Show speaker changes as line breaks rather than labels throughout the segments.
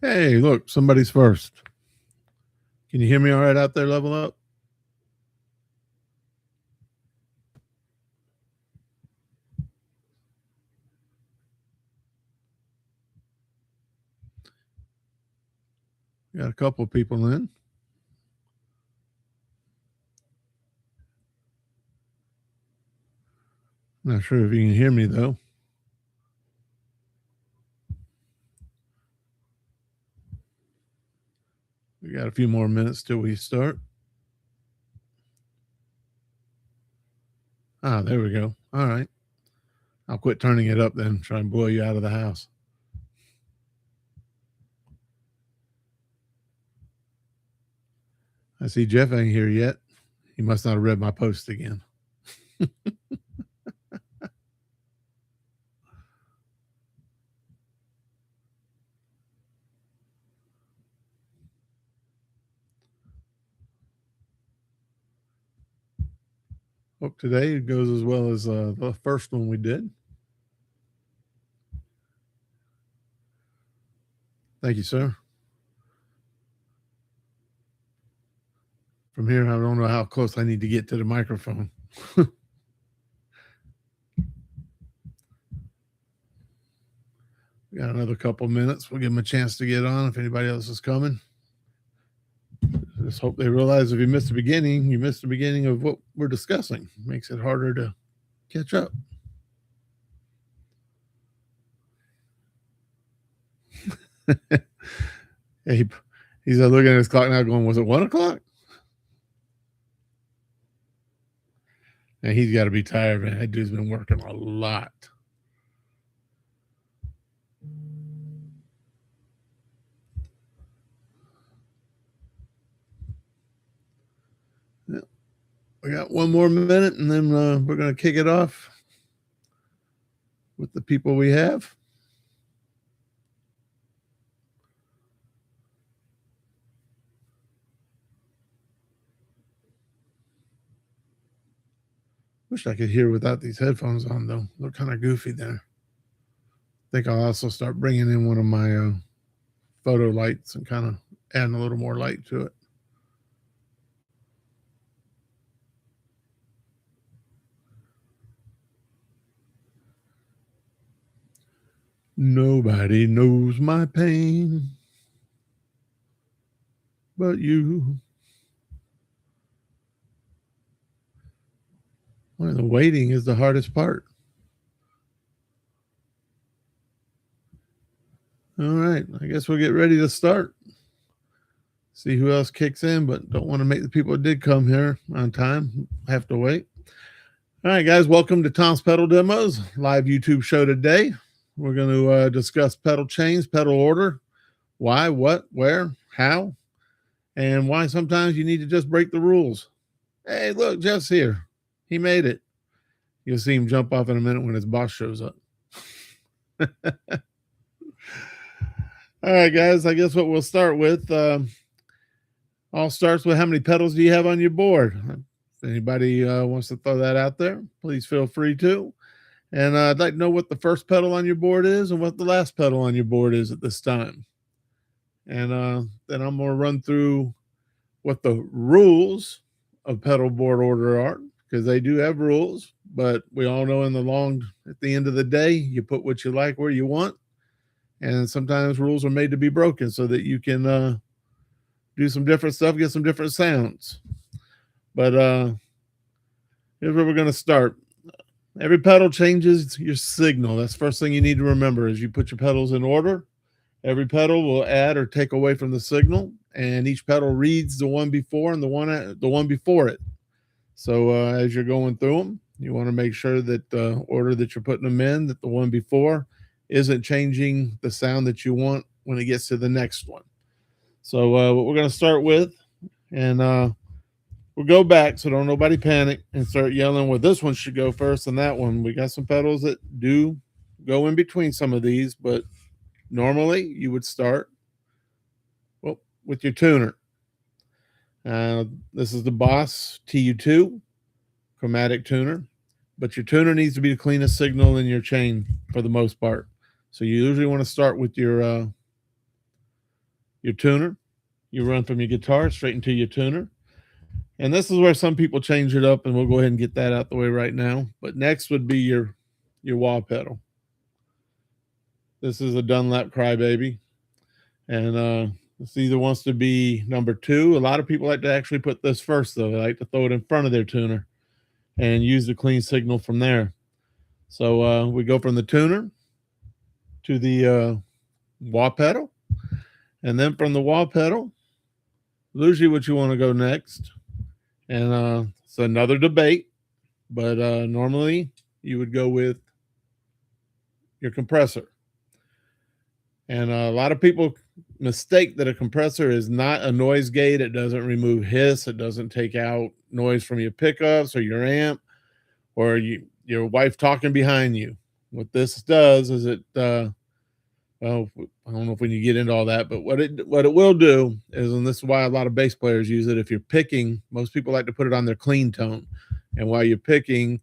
Hey, look, somebody's first. Can you hear me all right out there, Level Up? Got a couple of people in. Not sure if you can hear me, though. We got a few more minutes till we start. Ah, there we go. All right. I'll quit turning it up then, try and blow you out of the house. I see Jeff ain't here yet. He must not have read my post again. Hope today it goes as well as the first one we did. Thank you, sir. From here, I don't know how close I need to get to the microphone. We got another couple minutes. We'll give them a chance to get on if anybody else is coming. Just hope they realize if you missed the beginning, you missed the beginning of what we're discussing. It makes it harder to catch up. He's looking at his clock now going, was it 1 o'clock? And he's got to be tired, man. That dude's been working a lot. Yeah. We got one more minute, and then we're going to kick it off with the people we have. Wish I could hear without these headphones on, though. They're kind of goofy there. I think I'll also start bringing in one of my photo lights and kind of adding a little more light to it. Nobody knows my pain but you. Well, the waiting is the hardest part. All right, I guess we'll get ready to start. See who else kicks in, but don't want to make the people that did come here on time have to wait. All right, guys, welcome to Tom's Pedal Demos, live YouTube show today. We're going to discuss pedal chains, pedal order, why, what, where, how, and why sometimes you need to just break the rules. Hey, look, Jeff's here. He made it. You'll see him jump off in a minute when his boss shows up. All right, guys, I guess what we'll start with all starts with how many pedals do you have on your board? If anybody wants to throw that out there, please feel free to. And I'd like to know what the first pedal on your board is and what the last pedal on your board is at this time. And then I'm going to run through what the rules of pedal board order are, because they do have rules, but we all know at the end of the day, you put what you like where you want. And sometimes rules are made to be broken so that you can do some different stuff, get some different sounds. But here's where we're going to start. Every pedal changes your signal. That's the first thing you need to remember is you put your pedals in order. Every pedal will add or take away from the signal, and each pedal reads the one before and the one before it. So as you're going through them, you want to make sure that the order that you're putting them in, that the one before isn't changing the sound that you want when it gets to the next one. So what we're going to start with, and we'll go back so don't nobody panic and start yelling, well, this one should go first and that one. We got some pedals that do go in between some of these, but normally you would start with your tuner. This is the Boss TU2 chromatic tuner, but your tuner needs to be the cleanest signal in your chain for the most part. So you usually want to start with your your tuner. You run from your guitar straight into your tuner. And this is where some people change it up, and we'll go ahead and get that out the way right now. But next would be your wah pedal. This is a Dunlop Crybaby. And this either wants to be number 2. A lot of people like to actually put this first, though. They like to throw it in front of their tuner and use the clean signal from there. So we go from the tuner to the wah pedal. And then from the wah pedal, usually what you want to go next. And it's another debate, but normally you would go with your compressor. And a lot of people mistake that a compressor is not a noise gate. It doesn't remove hiss. It doesn't take out noise from your pickups or your amp or your wife talking behind you. What this does is it, well, I don't know if we need to get into all that, but what it will do is, and this is why a lot of bass players use it, if you're picking, most people like to put it on their clean tone. And while you're picking,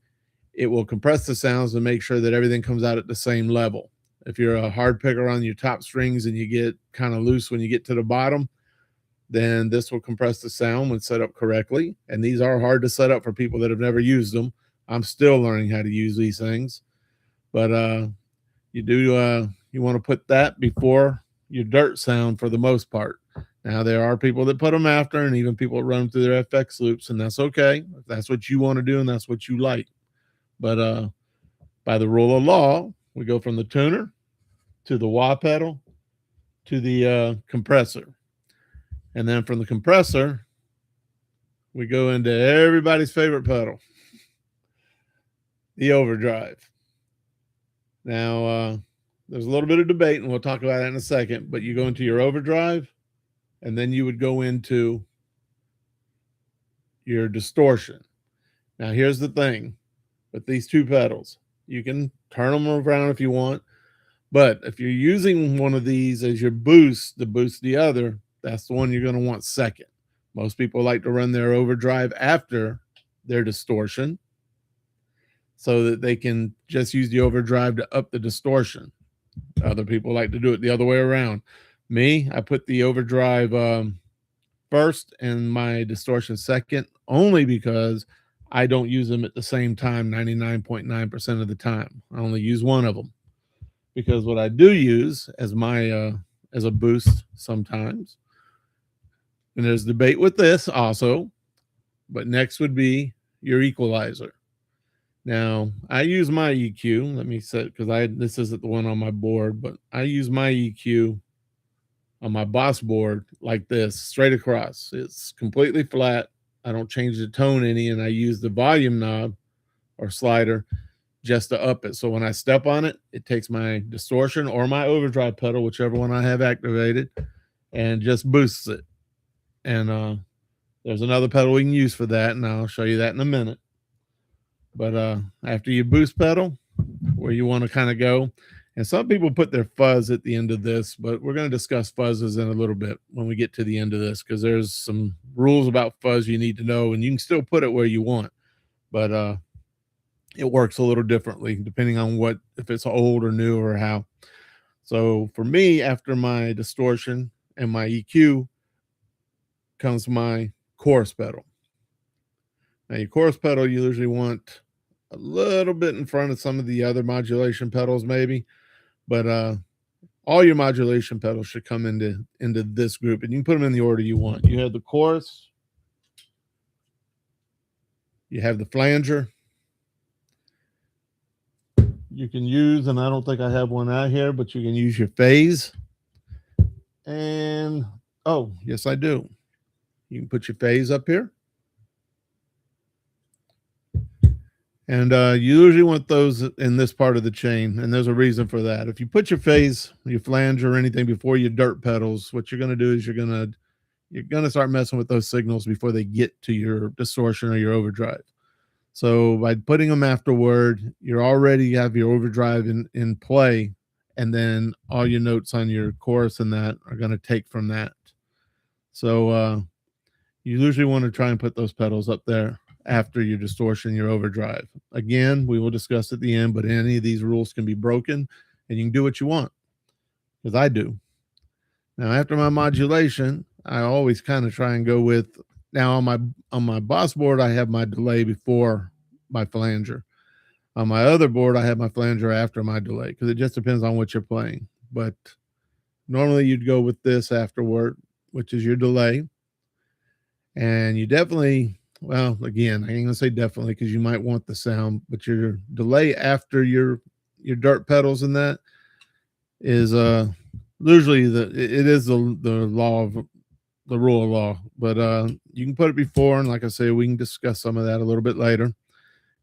it will compress the sounds and make sure that everything comes out at the same level. If you're a hard picker on your top strings and you get kind of loose when you get to the bottom, then this will compress the sound when set up correctly. And these are hard to set up for people that have never used them. I'm still learning how to use these things. But you want to put that before your dirt sound for the most part. Now, there are people that put them after, and even people that run them through their FX loops, and that's okay. If that's what you want to do and that's what you like. But by the rule of law, we go from the tuner to the wah pedal to the compressor. And then from the compressor, we go into everybody's favorite pedal, the overdrive. Now, there's a little bit of debate, and we'll talk about that in a second, but you go into your overdrive, and then you would go into your distortion. Now, here's the thing with these two pedals. You can turn them around if you want, but if you're using one of these as your boost to boost the other, that's the one you're going to want second. Most people like to run their overdrive after their distortion so that they can just use the overdrive to up the distortion. Other people like to do it the other way around. Me, I put the overdrive first and my distortion second, only because I don't use them at the same time 99.9% of the time. I only use one of them, because what I do use as my as a boost sometimes, and there's debate with this also, but next would be your equalizer. Now, I use my EQ. Let me set, because this isn't the one on my board, but I use my EQ on my Boss board like this, straight across. It's completely flat. I don't change the tone any, and I use the volume knob or slider just to up it. So when I step on it, it takes my distortion or my overdrive pedal, whichever one I have activated, and just boosts it. And there's another pedal we can use for that, and I'll show you that in a minute. But after you boost pedal, where you want to kind of go, and some people put their fuzz at the end of this, but we're going to discuss fuzzes in a little bit when we get to the end of this, because there's some rules about fuzz you need to know, and you can still put it where you want, but it works a little differently depending on if it's old or new or how. So for me, after my distortion and my EQ comes my chorus pedal. Now, your chorus pedal, you usually want a little bit in front of some of the other modulation pedals, maybe, but all your modulation pedals should come into this group, and you can put them in the order you want. You have the chorus, you have the flanger. You can use, and I don't think I have one out here, but you can use your phase. And, oh, yes, I do. You can put your phase up here. And you usually want those in this part of the chain, and there's a reason for that. If you put your phase, your flange, or anything before your dirt pedals, what you're going to do is you're going to start messing with those signals before they get to your distortion or your overdrive. So by putting them afterward, you already have your overdrive in play, and then all your notes on your chorus and that are going to take from that. So you usually want to try and put those pedals up there after your distortion, your overdrive. Again, we will discuss at the end, but any of these rules can be broken, and you can do what you want, because I do. Now, after my modulation, I always kind of try and go with, now on my boss board, I have my delay before my flanger. On my other board, I have my flanger after my delay because it just depends on what you're playing. But normally you'd go with this afterward, which is your delay. And you definitely, well, again, I ain't gonna say definitely because you might want the sound, but your delay after your dirt pedals and that is usually it is the law of the rule of law, but you can put it before, and like I say, we can discuss some of that a little bit later,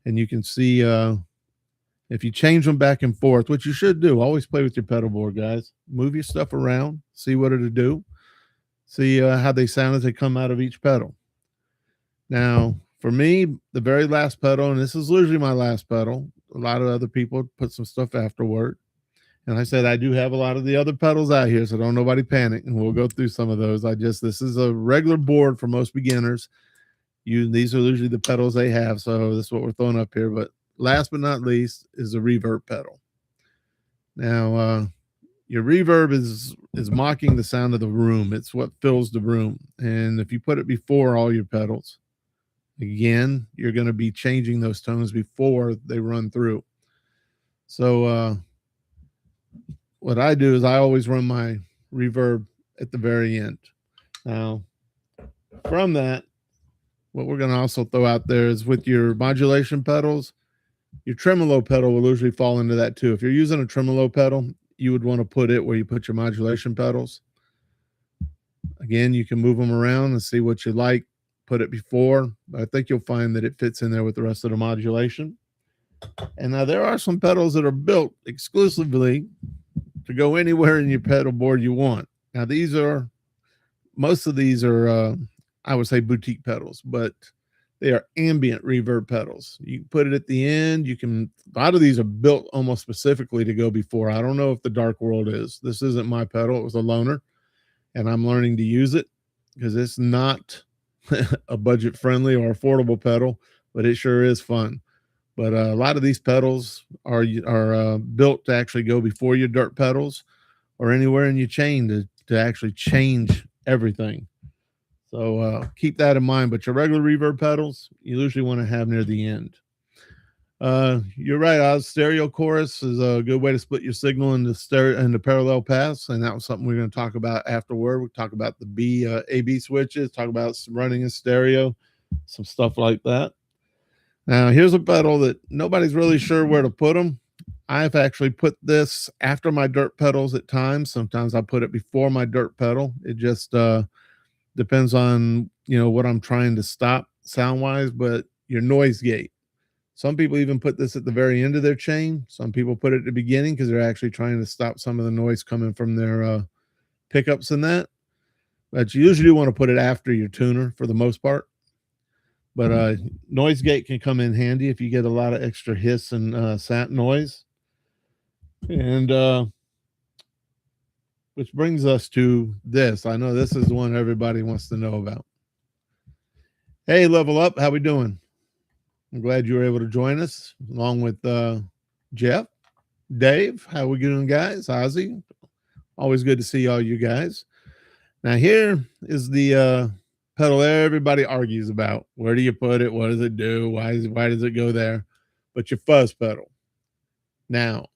and you can see if you change them back and forth, which you should do. Always play with your pedal board, guys. Move your stuff around, see what it'll do, see how they sound as they come out of each pedal. Now, for me, the very last pedal, and this is usually my last pedal. A lot of other people put some stuff afterward. And I said, I do have a lot of the other pedals out here, so don't nobody panic. And we'll go through some of those. This is a regular board for most beginners. These are usually the pedals they have. So this is what we're throwing up here. But last but not least is the reverb pedal. Now, your reverb is mocking the sound of the room. It's what fills the room. And if you put it before all your pedals, again, you're going to be changing those tones before they run through. So, what I do is I always run my reverb at the very end. Now, from that, what we're going to also throw out there is with your modulation pedals, your tremolo pedal will usually fall into that too. If you're using a tremolo pedal, you would want to put it where you put your modulation pedals. Again, you can move them around and see what you like, put it before. But I think you'll find that it fits in there with the rest of the modulation. And now there are some pedals that are built exclusively to go anywhere in your pedal board you want. Now most of these are I would say boutique pedals, but they are ambient reverb pedals. You can put it at the end. A lot of these are built almost specifically to go before. I don't know if the Dark World is. This isn't my pedal. It was a loaner, and I'm learning to use it because it's not a budget friendly or affordable pedal, but it sure is fun. But a lot of these pedals are built to actually go before your dirt pedals or anywhere in your chain to actually change everything. So keep that in mind. But your regular reverb pedals, you usually want to have near the end. You're right, Oz. Stereo chorus is a good way to split your signal into parallel paths, and that was something we're going to talk about afterward. We'll talk about the A/B switches, talk about running in stereo, some stuff like that. Now, here's a pedal that nobody's really sure where to put them. I've actually put this after my dirt pedals at times. Sometimes I put it before my dirt pedal. It just depends on what I'm trying to stop sound wise. But your noise gate. Some people even put this at the very end of their chain. Some people put it at the beginning because they're actually trying to stop some of the noise coming from their pickups and that. But you usually want to put it after your tuner for the most part. But noise gate can come in handy if you get a lot of extra hiss and sound noise. And which brings us to this. I know this is the one everybody wants to know about. Hey, Level Up, how we doing? I'm glad you were able to join us along with Jeff, Dave. How we doing, guys? Ozzy, always good to see all you guys. Now here is the pedal everybody argues about. Where do you put it? What does it do? Why does it go there? But your fuzz pedal. Now,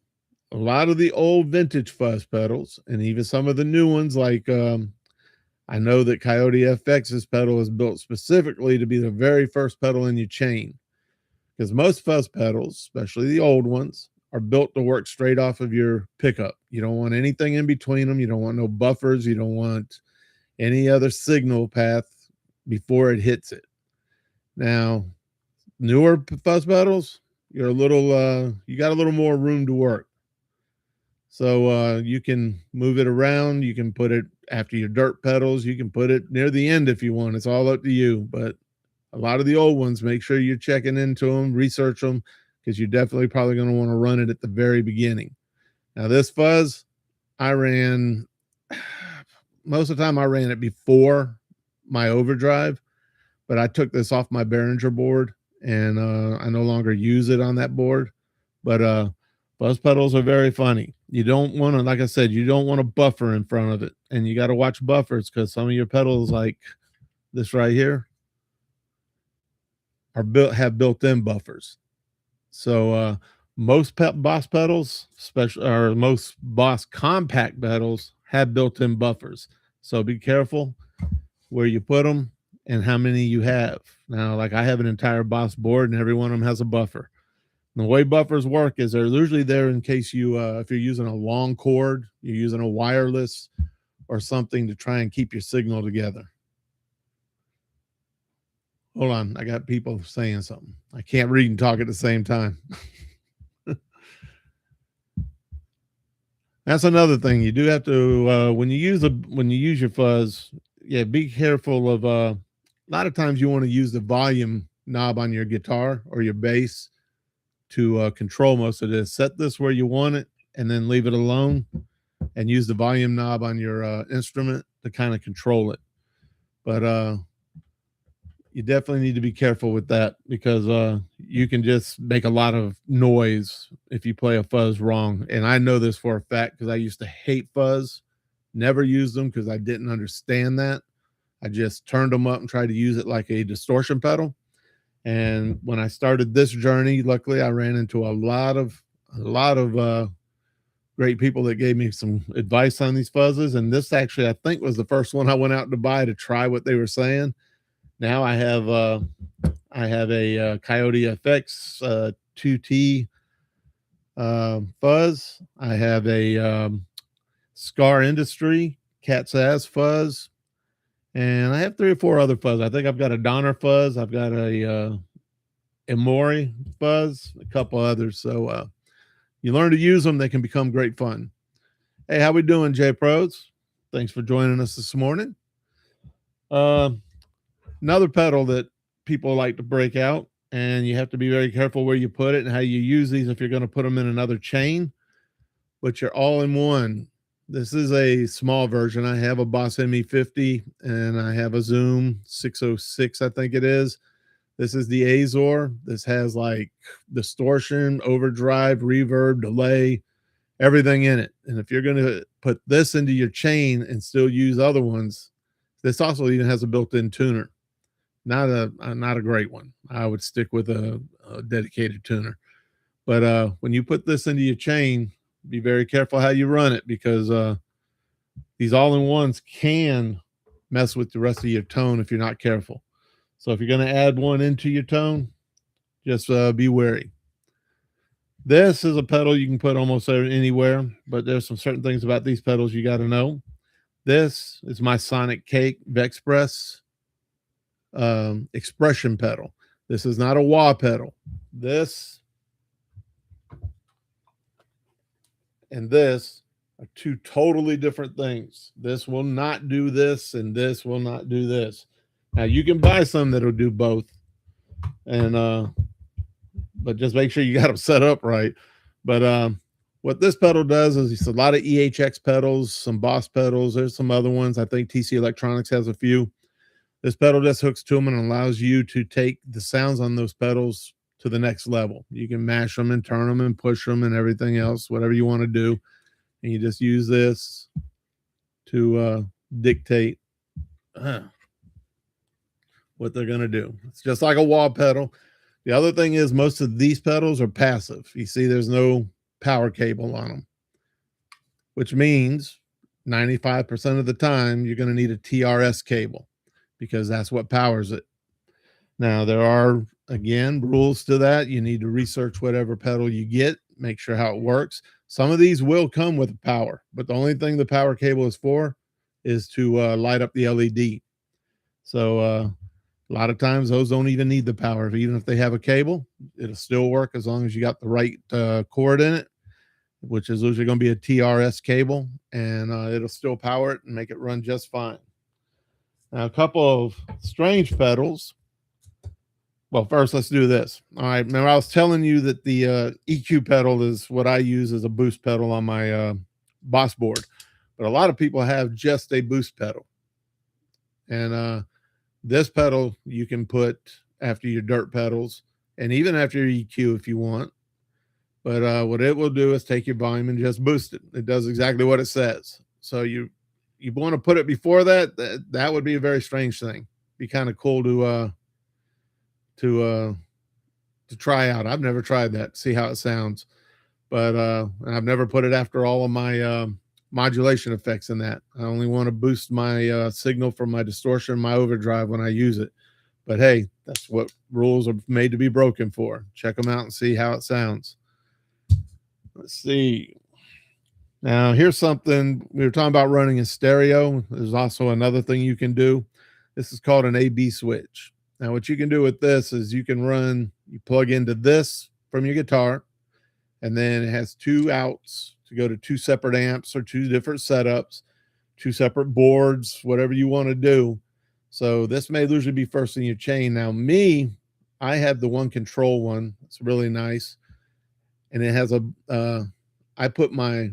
a lot of the old vintage fuzz pedals, and even some of the new ones, like I know that Coyote FX's pedal is built specifically to be the very first pedal in your chain. Because most fuzz pedals, especially the old ones, are built to work straight off of your pickup. You don't want anything in between them. You don't want no buffers. You don't want any other signal path before it hits it. Now, newer fuzz pedals, you got a little more room to work. So you can move it around. You can put it after your dirt pedals. You can put it near the end if you want. It's all up to you. But a lot of the old ones, make sure you're checking into them, research them, because you're definitely probably going to want to run it at the very beginning. Now, this fuzz, most of the time I ran it before my overdrive, but I took this off my Behringer board, and I no longer use it on that board. But fuzz pedals are very funny. You don't want to, like I said, you don't want a buffer in front of it, and you got to watch buffers because some of your pedals, like this right here, are have built-in buffers. So most Boss pedals, special or most Boss compact pedals, have built-in buffers. So be careful where you put them and how many you have. Now, like I have an entire Boss board, and every one of them has a buffer. And the way buffers work is they're usually there in case you, if you're using a long cord, you're using a wireless or something to try and keep your signal together. Hold on, I got people saying something. I can't read and talk at the same time. That's another thing. You do have to when you use your fuzz, yeah, be careful of a lot of times you want to use the volume knob on your guitar or your bass to control most of this. Set this where you want it and then leave it alone and use the volume knob on your instrument to kind of control it. But you definitely need to be careful with that because you can just make a lot of noise if you play a fuzz wrong. And I know this for a fact because I used to hate fuzz, never used them because I didn't understand that. I just turned them up and tried to use it like a distortion pedal. And when I started this journey, luckily I ran into a lot of great people that gave me some advice on these fuzzes. And this actually, I think, was the first one I went out to buy to try what they were saying. Now I have a Coyote FX 2T fuzz. I have a Scar Industry Cat's Ass fuzz, and I have 3 or 4 other fuzz. I think I've got a Donner fuzz. I've got a Emori fuzz, a couple others. So you learn to use them; they can become great fun. Hey, how we doing, J Pros? Thanks for joining us this morning. Another pedal that people like to break out, and you have to be very careful where you put it and how you use these if you're going to put them in another chain, but you're all in one. This is a small version. I have a Boss ME50 and I have a Zoom 606, I think it is. This is the Azor. This has like distortion, overdrive, reverb, delay, everything in it. And if you're going to put this into your chain and still use other ones, this also even has a built-in tuner. Not a great one. I would stick with a dedicated tuner. But when you put this into your chain, be very careful how you run it because these all-in-ones can mess with the rest of your tone if you're not careful. So if you're going to add one into your tone, just be wary. This is a pedal you can put almost anywhere, but there's some certain things about these pedals you got to know. This is my Sonic Cake Vexpress expression pedal. This is not a wah pedal. This and this are 2 totally different things. This will not do this, and this will not do this. Now you can buy some that'll do both, and but just make sure you got them set up right. But what this pedal does is it's a lot of EHX pedals, some Boss pedals. There's some other ones. I think TC Electronics has a few. This pedal just hooks to them and allows you to take the sounds on those pedals to the next level. You can mash them and turn them and push them and everything else, whatever you want to do. And you just use this to dictate what they're going to do. It's just like a wah pedal. The other thing is most of these pedals are passive. You see there's no power cable on them, which means 95% of the time you're going to need a TRS cable because that's what powers it. Now, there are, again, rules to that. You need to research whatever pedal you get, make sure how it works. Some of these will come with power, but the only thing the power cable is for is to light up the LED. So a lot of times those don't even need the power. Even if they have a cable, it'll still work as long as you got the right cord in it, which is usually going to be a TRS cable, and it'll still power it and make it run just fine. Now, a couple of strange pedals. Well, first, let's do this. All right. Remember, I was telling you that the EQ pedal is what I use as a boost pedal on my Boss board. But a lot of people have just a boost pedal. And this pedal you can put after your dirt pedals and even after your EQ if you want. But what it will do is take your volume and just boost it. It does exactly what it says. So you want to put it before that would be a very strange thing. Be kind of cool to try out. I've never tried that. See how it sounds. But I've never put it after all of my modulation effects in that. I only want to boost my signal from my distortion, my overdrive when I use it. But hey, that's what rules are made to be broken for. Check them out and see how it sounds. Let's see. Now, here's something we were talking about running in stereo. There's also another thing you can do. This is called an A/B switch. Now, what you can do with this is you plug into this from your guitar, and then it has two outs to go to two separate amps or two different setups, two separate boards, whatever you want to do. So this may usually be first in your chain. Now, I have the one control one. It's really nice. And it has I put my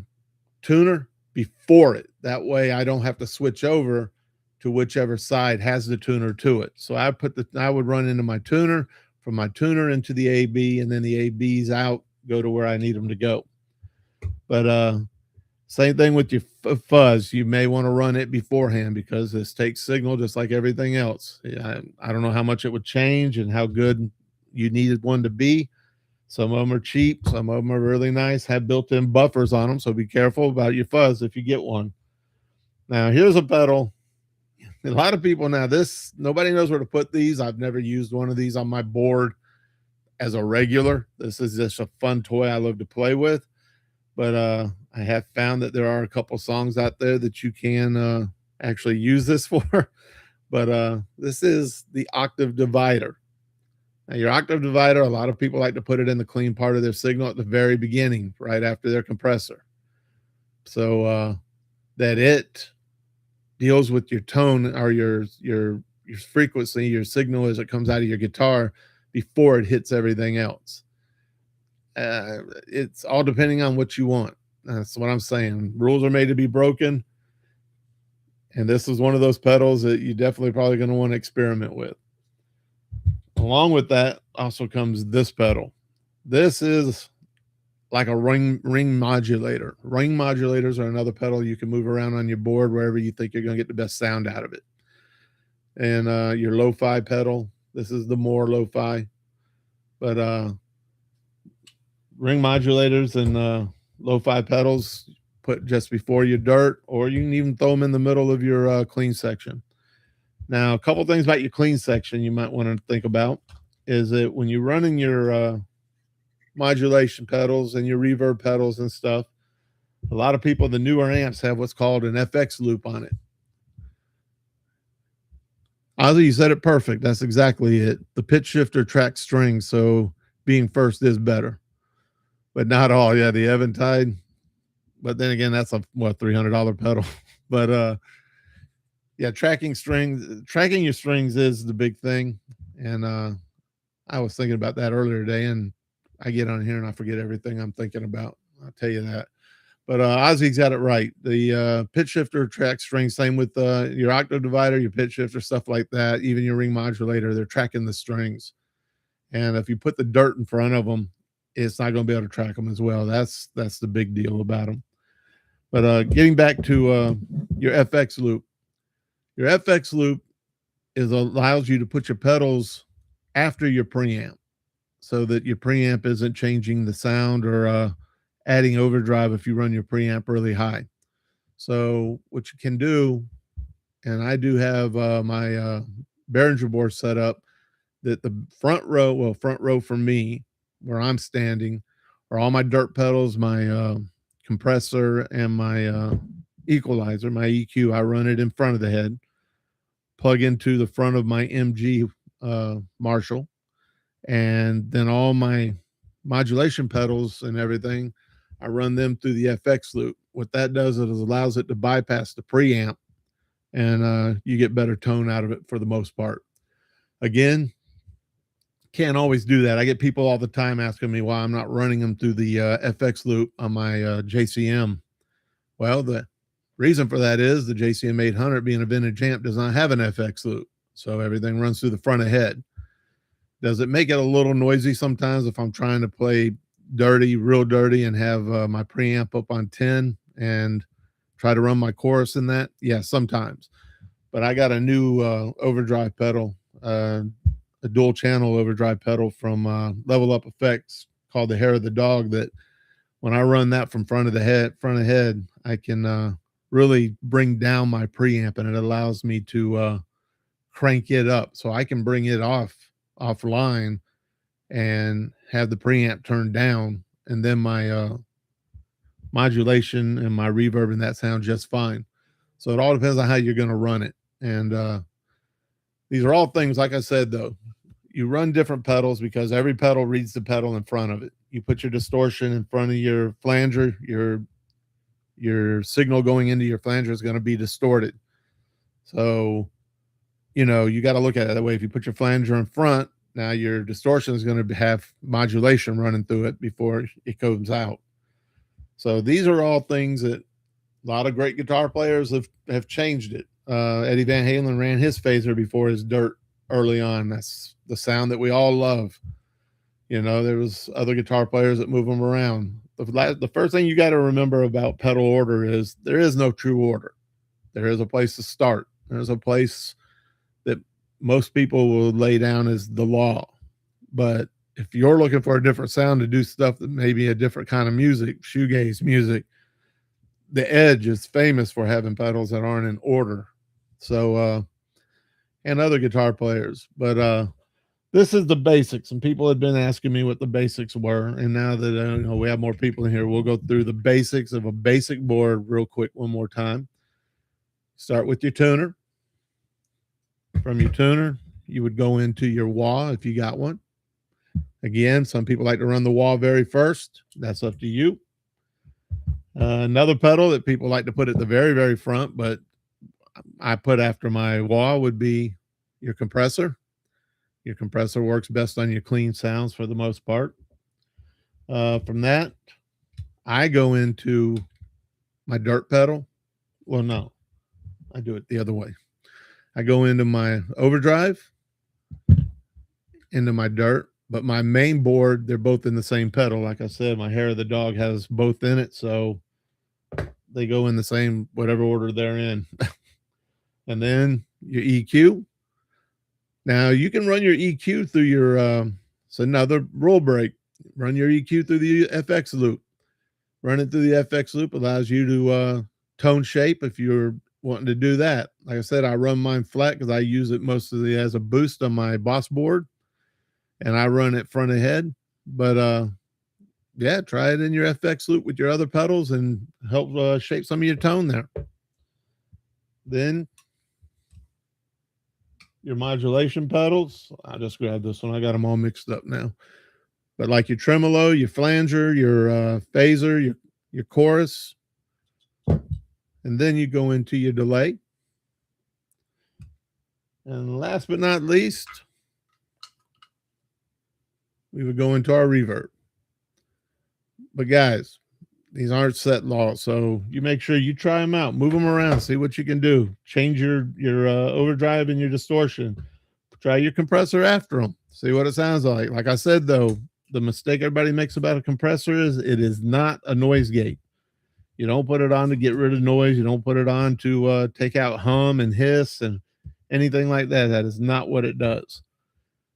tuner before it. That way I don't have to switch over to whichever side has the tuner to it. So I would run into my tuner, from my tuner into the AB, and then the ABs out, go to where I need them to go. But same thing with your fuzz. You may want to run it beforehand because this takes signal just like everything else. I don't know how much it would change and how good you needed one to be. Some of them are cheap. Some of them are really nice, have built-in buffers on them. So be careful about your fuzz if you get one. Now, here's a pedal. A lot of people nobody knows where to put these. I've never used one of these on my board as a regular. This is just a fun toy I love to play with. But I have found that there are a couple songs out there that you can actually use this for. But this is the octave divider. Now, your octave divider, a lot of people like to put it in the clean part of their signal at the very beginning, right after their compressor. So that it deals with your tone or your frequency, your signal as it comes out of your guitar before it hits everything else. It's all depending on what you want. That's what I'm saying. Rules are made to be broken. And this is one of those pedals that you definitely probably going to want to experiment with. Along with that also comes this pedal. This is like a ring modulator. Ring modulators are another pedal you can move around on your board wherever you think you're going to get the best sound out of it. And your lo-fi pedal, this is the more lo-fi. But ring modulators and lo-fi pedals put just before your dirt, or you can even throw them in the middle of your clean section. Now, a couple things about your clean section you might want to think about is that when you're running your modulation pedals and your reverb pedals and stuff, a lot of people, the newer amps, have what's called an FX loop on it. Ozzy, you said it perfect. That's exactly it. The pitch shifter tracks strings, so being first is better, but not all. Yeah, the Eventide, but then again, that's a $300 pedal. But yeah, tracking your strings is the big thing. And I was thinking about that earlier today, and I get on here and I forget everything I'm thinking about. I'll tell you that. But Ozzy's got it right. The pitch shifter tracks strings. Same with your octave divider, your pitch shifter, stuff like that. Even your ring modulator, they're tracking the strings. And if you put the dirt in front of them, it's not going to be able to track them as well. That's the big deal about them. But getting back to your FX loop. Your FX loop allows you to put your pedals after your preamp so that your preamp isn't changing the sound or adding overdrive if you run your preamp really high. So what you can do, and I do have my Behringer board set up, that the front row for me, where I'm standing, are all my dirt pedals, my compressor, and my equalizer, my EQ. I run it in front of the head, plug into the front of my MG Marshall, and then all my modulation pedals and everything, I run them through the FX loop. What that does is it allows it to bypass the preamp, and you get better tone out of it for the most part. Again, can't always do that. I get people all the time asking me why I'm not running them through the FX loop on my JCM. Well, the reason for that is the JCM 800, being a vintage amp, does not have an FX loop. So everything runs through the front of head. Does it make it a little noisy sometimes if I'm trying to play dirty, real dirty, and have my preamp up on 10 and try to run my chorus in that? Yeah, sometimes. But I got a new overdrive pedal, a dual channel overdrive pedal from Level Up Effects called the Hair of the Dog, that when I run that from front of head, I can really bring down my preamp, and it allows me to crank it up so I can bring it offline and have the preamp turned down, and then my modulation and my reverb and that sound just fine. So it all depends on how you're going to run it. And these are all things, like I said, though, you run different pedals because every pedal reads the pedal in front of it. You put your distortion in front of your flanger, your signal going into your flanger is going to be distorted. So, you know, you got to look at it that way. If you put your flanger in front, now your distortion is going to have modulation running through it before it comes out. So these are all things that a lot of great guitar players have changed it. Eddie Van Halen ran his phaser before his dirt early on. That's the sound that we all love. You know, there was other guitar players that move them around. The first thing you got to remember about pedal order is there is no true order. There is a place to start. There's a place that most people will lay down as the law. But if you're looking for a different sound to do stuff that may be a different kind of music, shoegaze music, the Edge is famous for having pedals that aren't in order. So, and other guitar players. But this is the basics, and people had been asking me what the basics were. And now that you know, we have more people in here, we'll go through the basics of a basic board real quick one more time. Start with your tuner. From your tuner, you would go into your wah if you got one. Again, some people like to run the wah very first. That's up to you. Another pedal that people like to put at the very, very front, but I put after my wah, would be your compressor. Your compressor works best on your clean sounds for the most part. From that, I go into my dirt pedal. Well, no, I do it the other way. I go into my overdrive, into my dirt, but my main board, they're both in the same pedal. Like I said, my Hair of the Dog has both in it, so they go in the same, whatever order they're in. And then your EQ. Now you can run your EQ through your, it's another rule break. Run your EQ through the FX loop. Run it through the FX loop allows you to tone shape if you're wanting to do that. Like I said, I run mine flat because I use it mostly as a boost on my Boss board, and I run it front ahead. But yeah, try it in your FX loop with your other pedals and help shape some of your tone there. Then your modulation pedals. I just grabbed this one. I got them all mixed up now. But like your tremolo, your flanger, your phaser, your chorus, and then you go into your delay. And last but not least, we would go into our reverb. But guys, these aren't set laws, so you make sure you try them out, move them around, see what you can do. Change your overdrive and your distortion. Try your compressor after them, see what it sounds like. Like I said, though, the mistake everybody makes about a compressor is it is not a noise gate. You don't put it on to get rid of noise. You don't put it on to take out hum and hiss and anything like that. That is not what it does.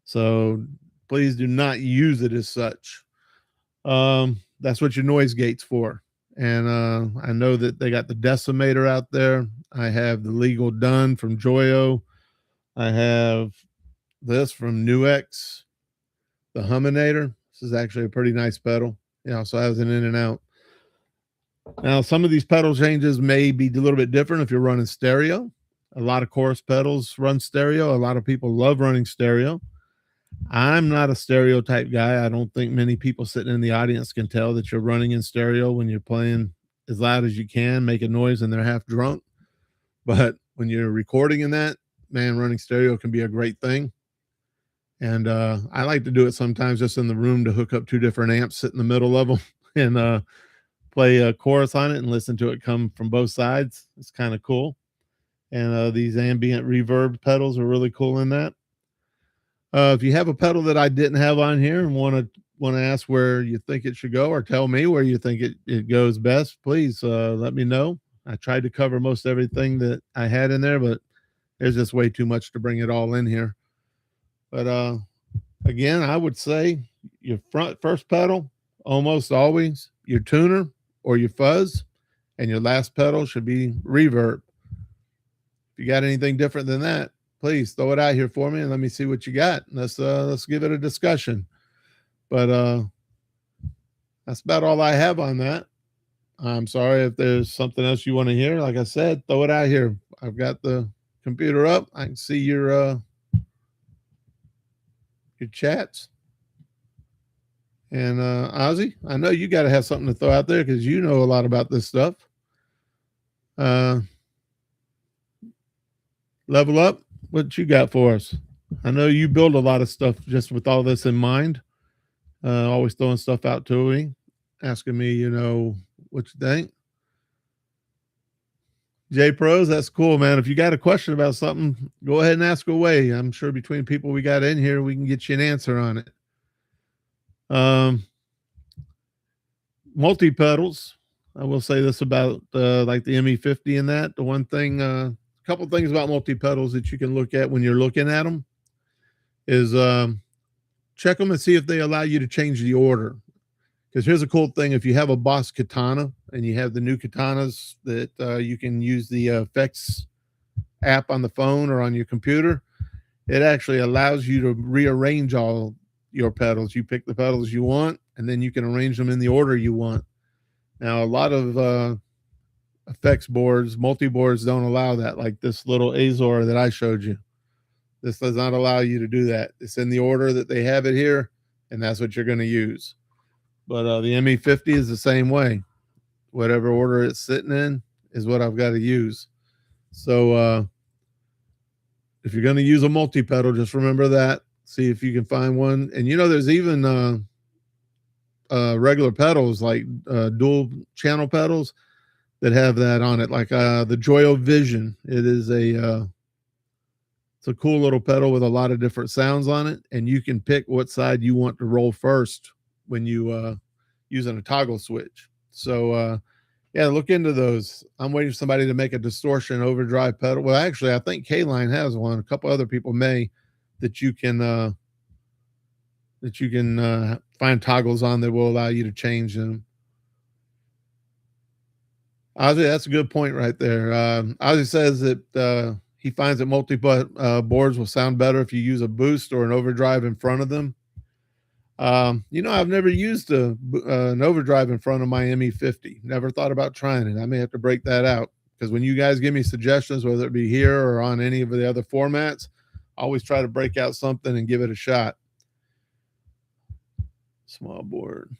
So please do not use it as such. That's what your noise gate's for. And I know that they got the Decimator out there. I have the Legal Done from Joyo. I have this from Nuix, the Huminator. This is actually a pretty nice pedal. It also has an in and out. Now, some of these pedal changes may be a little bit different if you're running stereo. A lot of chorus pedals run stereo. A lot of people love running stereo. I'm not a stereo type guy. I don't think many people sitting in the audience can tell that you're running in stereo when you're playing as loud as you can, making noise, and they're half drunk. But when you're recording in that, man, running stereo can be a great thing. And I like to do it sometimes just in the room to hook up two different amps, sit in the middle of them, and play a chorus on it and listen to it come from both sides. It's kind of cool. And these ambient reverb pedals are really cool in that. If you have a pedal that I didn't have on here and want to want to ask where you think it should go or tell me where you think it goes best, please let me know. I tried to cover most everything that I had in there, but there's just way too much to bring it all in here. But again, I would say your first pedal, almost always your tuner or your fuzz, and your last pedal should be reverb. If you got anything different than that, please throw it out here for me and let me see what you got. Let's give it a discussion. But that's about all I have on that. I'm sorry if there's something else you want to hear. Like I said, throw it out here. I've got the computer up. I can see your chats. And Ozzy, I know you got to have something to throw out there because you know a lot about this stuff. Level Up, what you got for us? I know you build a lot of stuff just with all this in mind. Always throwing stuff out to me, asking me, what you think. J Pros, that's cool, man. If you got a question about something, go ahead and ask away. I'm sure between people we got in here, we can get you an answer on it. Multi pedals. I will say this about like the ME50 and that. The one thing, a couple things about multi pedals that you can look at when you're looking at them is check them and see if they allow you to change the order. Because here's a cool thing: if you have a Boss Katana and you have the new katanas that you can use the effects app on the phone or on your computer, it actually allows you to rearrange all your pedals. You pick the pedals you want, and then you can arrange them in the order you want. Now, a lot of effects boards, multi-boards don't allow that, like this little Azor that I showed you. This does not allow you to do that. It's in the order that they have it here, and that's what you're going to use. But the ME50 is the same way. Whatever order it's sitting in is what I've got to use. So if you're going to use a multi-pedal, just remember that. See if you can find one. And there's even regular pedals, like dual channel pedals that have that on it, like the Joyo Vision. It is it's a cool little pedal with a lot of different sounds on it, and you can pick what side you want to roll first when you using a toggle switch. So yeah, look into those. I'm waiting for somebody to make a distortion overdrive pedal. Well, actually, I think K-Line has one. A couple other people may, that you can find toggles on that will allow you to change them. Ozzy, that's a good point right there. Ozzy says that he finds that multi-boards will sound better if you use a boost or an overdrive in front of them. I've never used an overdrive in front of my ME50. Never thought about trying it. I may have to break that out, because when you guys give me suggestions, whether it be here or on any of the other formats, I always try to break out something and give it a shot. Small board.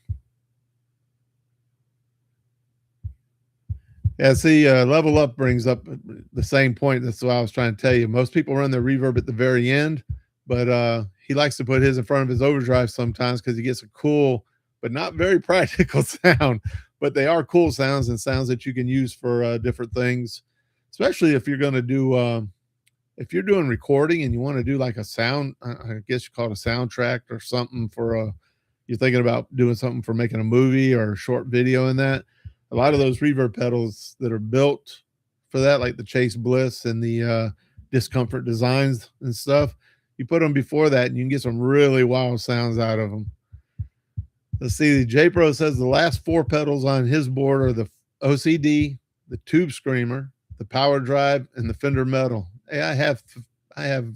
Yeah, see, Level Up brings up the same point. That's what I was trying to tell you. Most people run their reverb at the very end, but he likes to put his in front of his overdrive sometimes because he gets a cool but not very practical sound. But they are cool sounds, and sounds that you can use for different things, especially if you're going to do if you're doing recording and you want to do like a sound, I guess you call it a soundtrack or something for you're thinking about doing something for making a movie or a short video in that. A lot of those reverb pedals that are built for that, like the Chase Bliss and the Discomfort Designs and stuff, you put them before that and you can get some really wild sounds out of them. Let's see. J Pro says the last 4 pedals on his board are the OCD, the Tube Screamer, the Power Drive, and the Fender Metal. Hey, I have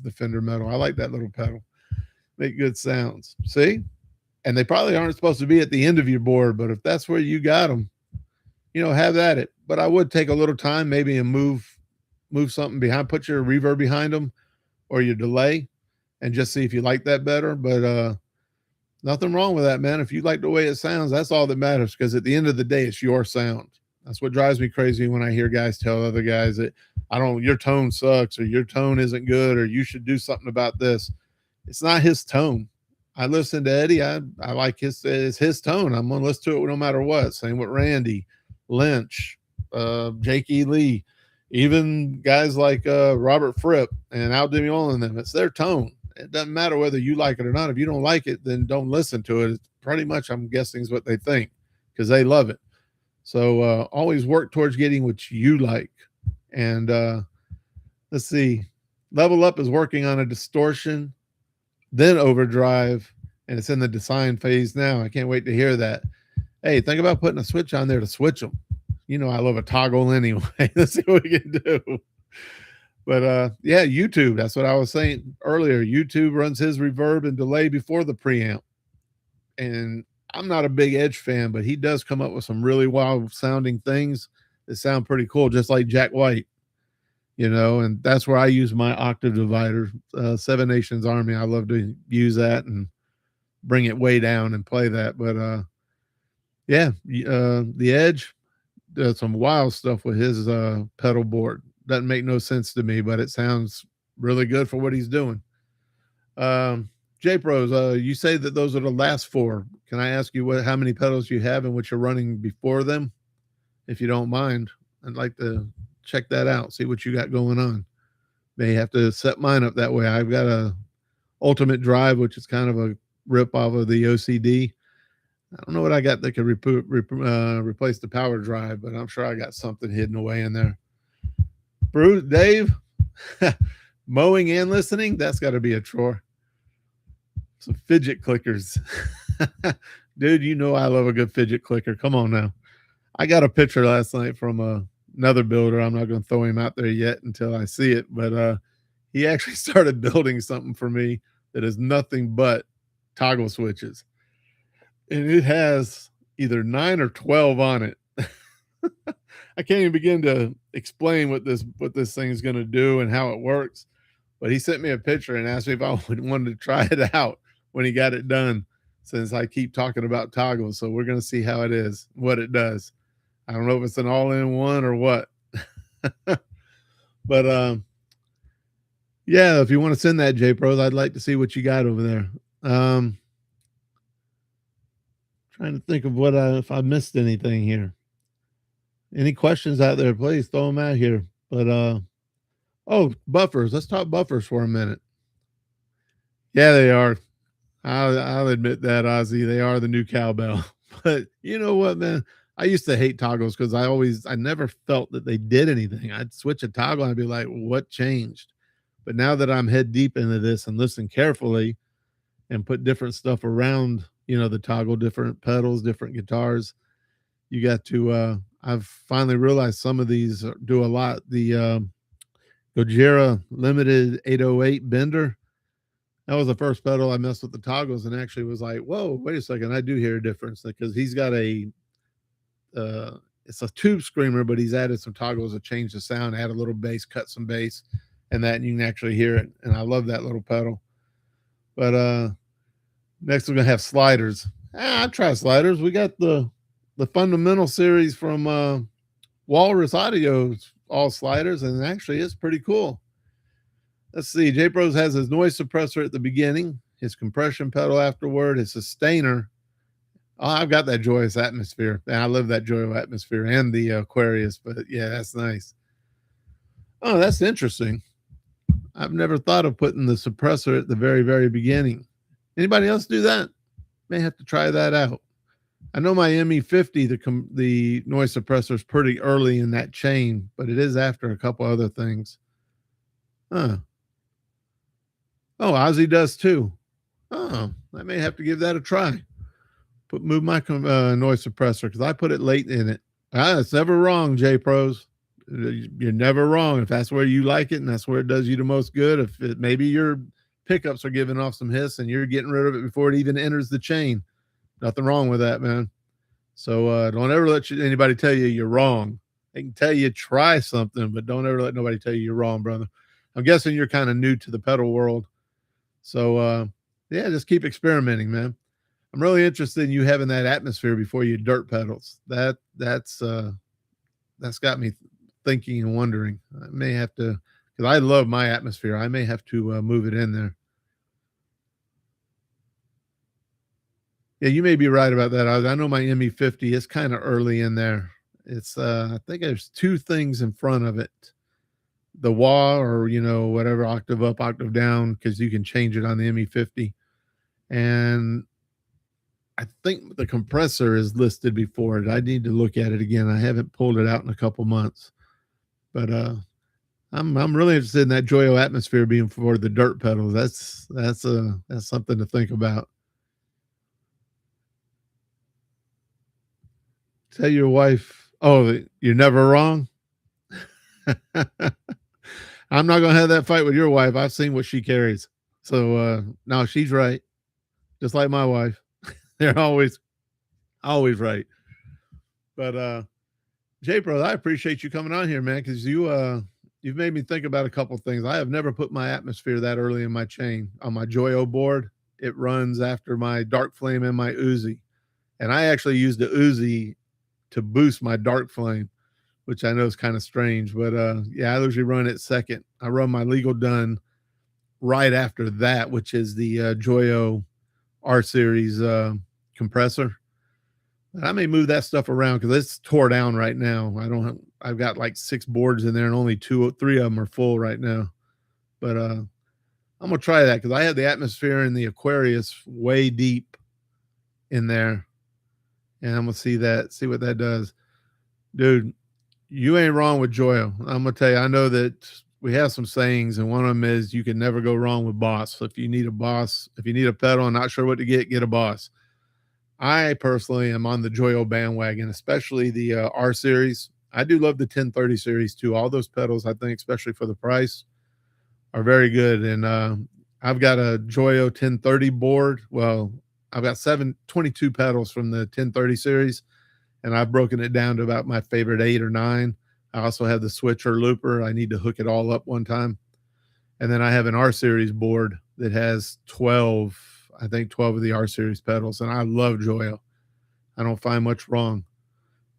the Fender Metal. I like that little pedal. Make good sounds. See? And they probably aren't supposed to be at the end of your board, but if that's where you got them, have at it. But I would take a little time maybe and move something behind, put your reverb behind them or your delay, and just see if you like that better. But nothing wrong with that, man. If you like the way it sounds, that's all that matters, because at the end of the day, it's your sound. That's what drives me crazy when I hear guys tell other guys that your tone sucks, or your tone isn't good, or you should do something about this. It's not his tone. I listen to Eddie. I like his tone. I'm going to listen to it no matter what. Same with Randy, Lynch, Jake E. Lee, even guys like Robert Fripp and Al Di Meola and them. It's their tone. It doesn't matter whether you like it or not. If you don't like it, then don't listen to it. pretty much, I'm guessing, is what they think because they love it. So always work towards getting what you like. And let's see, Level Up is working on a distortion, then overdrive, and it's in the design phase now. I can't wait to hear that. Hey, think about putting a switch on there to switch them. You know, I love a toggle anyway. Let's see what we can do. But yeah, YouTube. That's what I was saying earlier. YouTube runs his reverb and delay before the preamp. And I'm not a big Edge fan, but he does come up with some really wild sounding things that sound pretty cool, just like Jack White, you know. And that's where I use my octave divider, Seven Nations Army. I love to use that and bring it way down and play that. But yeah, the Edge does some wild stuff with his pedal board. Doesn't make no sense to me, but it sounds really good for what he's doing. J Pros, you say that those are the last four. Can I ask you how many pedals you have and what you're running before them? If you don't mind, I'd like to check that out, see what you got going on. May have to set mine up that way. I've got a Ultimate Drive, which is kind of a rip off of the OCD. I don't know what I got that could replace the power drive, but I'm sure I got something hidden away in there. Bruce, Dave, mowing and listening, that's got to be a chore. Some fidget clickers. Dude, you know I love a good fidget clicker. Come on now. I got a picture last night from another builder. I'm not going to throw him out there yet until I see it, but he actually started building something for me that is nothing but toggle switches. And it has either 9 or 12 on it. I can't even begin to explain what this thing is going to do and how it works. But he sent me a picture and asked me if I wanted to try it out when he got it done, since I keep talking about toggles. So we're going to see how it is, what it does. I don't know if it's an all-in-one or what. But yeah, if you want to send that, J Pros, I'd like to see what you got over there. Trying to think of if I missed anything here. Any questions out there, please throw them out here. But oh, buffers. Let's talk buffers for a minute. Yeah, they are. I'll admit that, Ozzy. They are the new cowbell. But you know what, man? I used to hate toggles because I never felt that they did anything. I'd switch a toggle and I'd be like, what changed? But now that I'm head deep into this and listen carefully and put different stuff around, you know, the toggle, different pedals, different guitars, you got to I've finally realized some of these do a lot. The Gojira Limited 808 Bender, that was the first pedal I messed with the toggles and actually was like, whoa, wait a second, I do hear a difference, because he's got it's a tube screamer, but he's added some toggles to change the sound, add a little bass, cut some bass, and that, and you can actually hear it. And I love that little pedal. But next we're gonna have sliders. I try sliders. We got the fundamental series from Walrus Audio's all sliders, and actually it's pretty cool. Let's see. J Pros has his noise suppressor at the beginning, his compression pedal afterward, his sustainer. Oh, I've got that Joyous Atmosphere. I love that Joyous Atmosphere and the Aquarius, but yeah, that's nice. Oh, that's interesting. I've never thought of putting the suppressor at the very, very beginning. Anybody else do that? May have to try that out. I know my ME50, the noise suppressor, is pretty early in that chain, but it is after a couple other things. Huh. Oh, Ozzy does too. Oh, I may have to give that a try. Move my noise suppressor, because I put it late in it. It's never wrong, J Pros. You're never wrong if that's where you like it and that's where it does you the most good. If maybe your pickups are giving off some hiss and you're getting rid of it before it even enters the chain, nothing wrong with that, man. So don't ever let anybody tell you you're wrong. They can tell you try something, but don't ever let nobody tell you you're wrong, brother. I'm guessing you're kind of new to the pedal world. So yeah, just keep experimenting, man. I'm really interested in you having that atmosphere before you dirt pedals. That's got me thinking and wondering. I may have to, because I love my atmosphere. I may have to move it in there. Yeah, you may be right about that. I know my ME50 is kind of early in there. It's I think there's two things in front of it. The wah, or whatever, octave up, octave down, because you can change it on the ME50. And I think the compressor is listed before it. I need to look at it again. I haven't pulled it out in a couple months, but I'm really interested in that Joyo Atmosphere being for the dirt pedals. That's something to think about. Tell your wife, oh, you're never wrong. I'm not gonna have that fight with your wife. I've seen what she carries. So no, she's right. Just like my wife. They're always right. But Jay Bro, I appreciate you coming on here, man, because you've made me think about a couple things. I have never put my Atmosphere that early in my chain on my Joyo board. It runs after my Dark Flame and my Uzi. And I actually used the Uzi to boost my Dark Flame, which I know is kind of strange. But yeah, I usually run it second. I run my Legal Done right after that, which is the Joyo R Series compressor. I may move that stuff around because it's tore down right now. I've got like 6 boards in there and only 3 of them are full right now. But I'm gonna try that because I had the Atmosphere and the Aquarius way deep in there, and I'm gonna see what that does. Dude, you ain't wrong with Joyo. I'm gonna tell you, I know that we have some sayings, and one of them is you can never go wrong with Boss. So if you need a pedal and not sure what to get a Boss. I personally am on the Joyo bandwagon, especially the R series. I do love the 1030 series too. All those pedals, I think, especially for the price, are very good. And I've got a Joyo 1030 board. Well, I've got 22 pedals from the 1030 series, and I've broken it down to about my favorite 8 or 9. I also have the switcher looper. I need to hook it all up one time. And then I have an R series board that has 12 of the R series pedals, and I love Joyo. I don't find much wrong,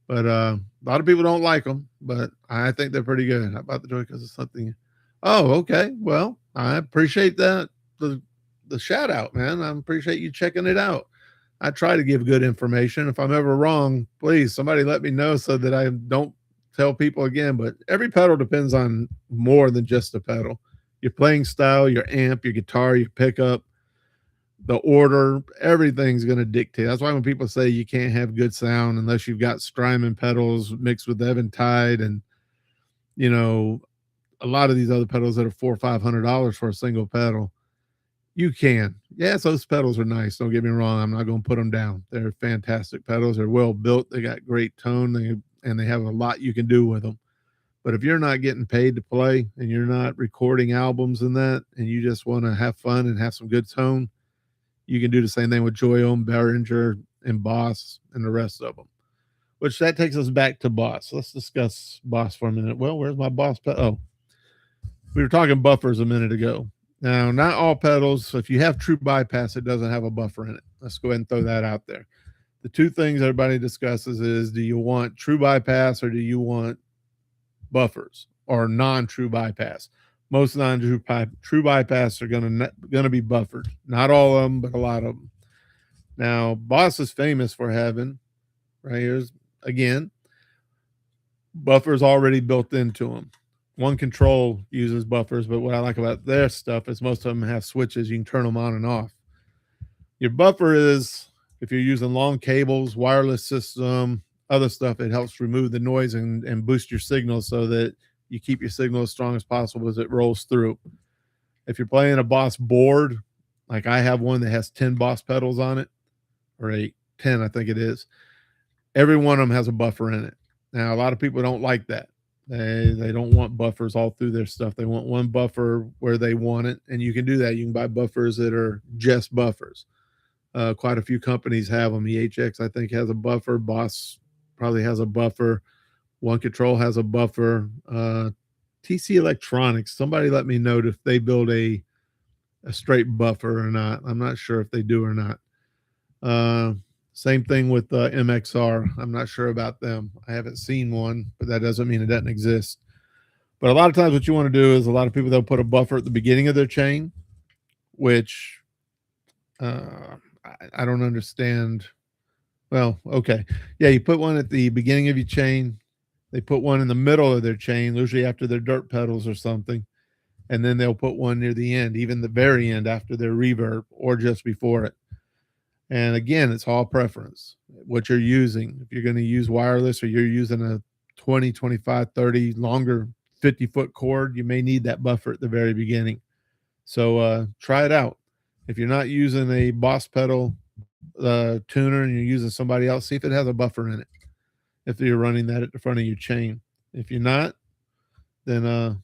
but a lot of people don't like them, but I think they're pretty good. How about the Joyo? Because it's something. Oh, okay. Well, I appreciate that the shout out, man. I appreciate you checking it out. I try to give good information. If I'm ever wrong, please somebody let me know so that I don't tell people again. But every pedal depends on more than just the pedal. Your playing style, your amp, your guitar, your pickup, the order, everything's going to dictate. That's why when people say you can't have good sound unless you've got Strymon pedals mixed with Eventide and, a lot of these other pedals that are $400 or $500 for a single pedal, you can. Yes, those pedals are nice. Don't get me wrong. I'm not going to put them down. They're fantastic pedals. They're well built. They got great tone. And they have a lot you can do with them. But if you're not getting paid to play and you're not recording albums and that, and you just want to have fun and have some good tone, you can do the same thing with Joyo and Behringer and Boss and the rest of them. Which that takes us back to Boss. Let's discuss Boss for a minute. Well, where's my Boss pedal? Oh, we were talking buffers a minute ago. Now, not all pedals. If you have true bypass, it doesn't have a buffer in it. Let's go ahead and throw that out there. The two things everybody discusses is, do you want true bypass or do you want buffers or non-true bypass? Most true bypass are going to be buffered. Not all of them, but a lot of them. Now, Boss is famous for having, right here's again, buffers already built into them. One Control uses buffers, but what I like about their stuff is most of them have switches. You can turn them on and off. Your buffer is, if you're using long cables, wireless system, other stuff, it helps remove the noise and boost your signal so that you keep your signal as strong as possible as it rolls through. If you're playing a Boss board, like I have one that has 10 Boss pedals on it, or 10, I think it is. Every one of them has a buffer in it. Now, a lot of people don't like that. They don't want buffers all through their stuff. They want one buffer where they want it, and you can do that. You can buy buffers that are just buffers. Quite a few companies have them. EHX, I think, has a buffer. Boss probably has a buffer. One Control has a buffer. TC Electronics, somebody let me know if they build a straight buffer or not. I'm not sure if they do or not. Same thing with MXR. I'm not sure about them. I haven't seen one, but that doesn't mean it doesn't exist. But a lot of times what you want to do is a lot of people, they'll put a buffer at the beginning of their chain, which I don't understand. Well, okay. Yeah, you put one at the beginning of your chain. They put one in the middle of their chain, usually after their dirt pedals or something. And then they'll put one near the end, even the very end after their reverb or just before it. And again, it's all preference, what you're using. If you're going to use wireless or you're using a 20, 25, 30 longer 50-foot cord, you may need that buffer at the very beginning. So try it out. If you're not using a Boss Pedal tuner and you're using somebody else, see if it has a buffer in it. If you're running that at the front of your chain. If you're not, then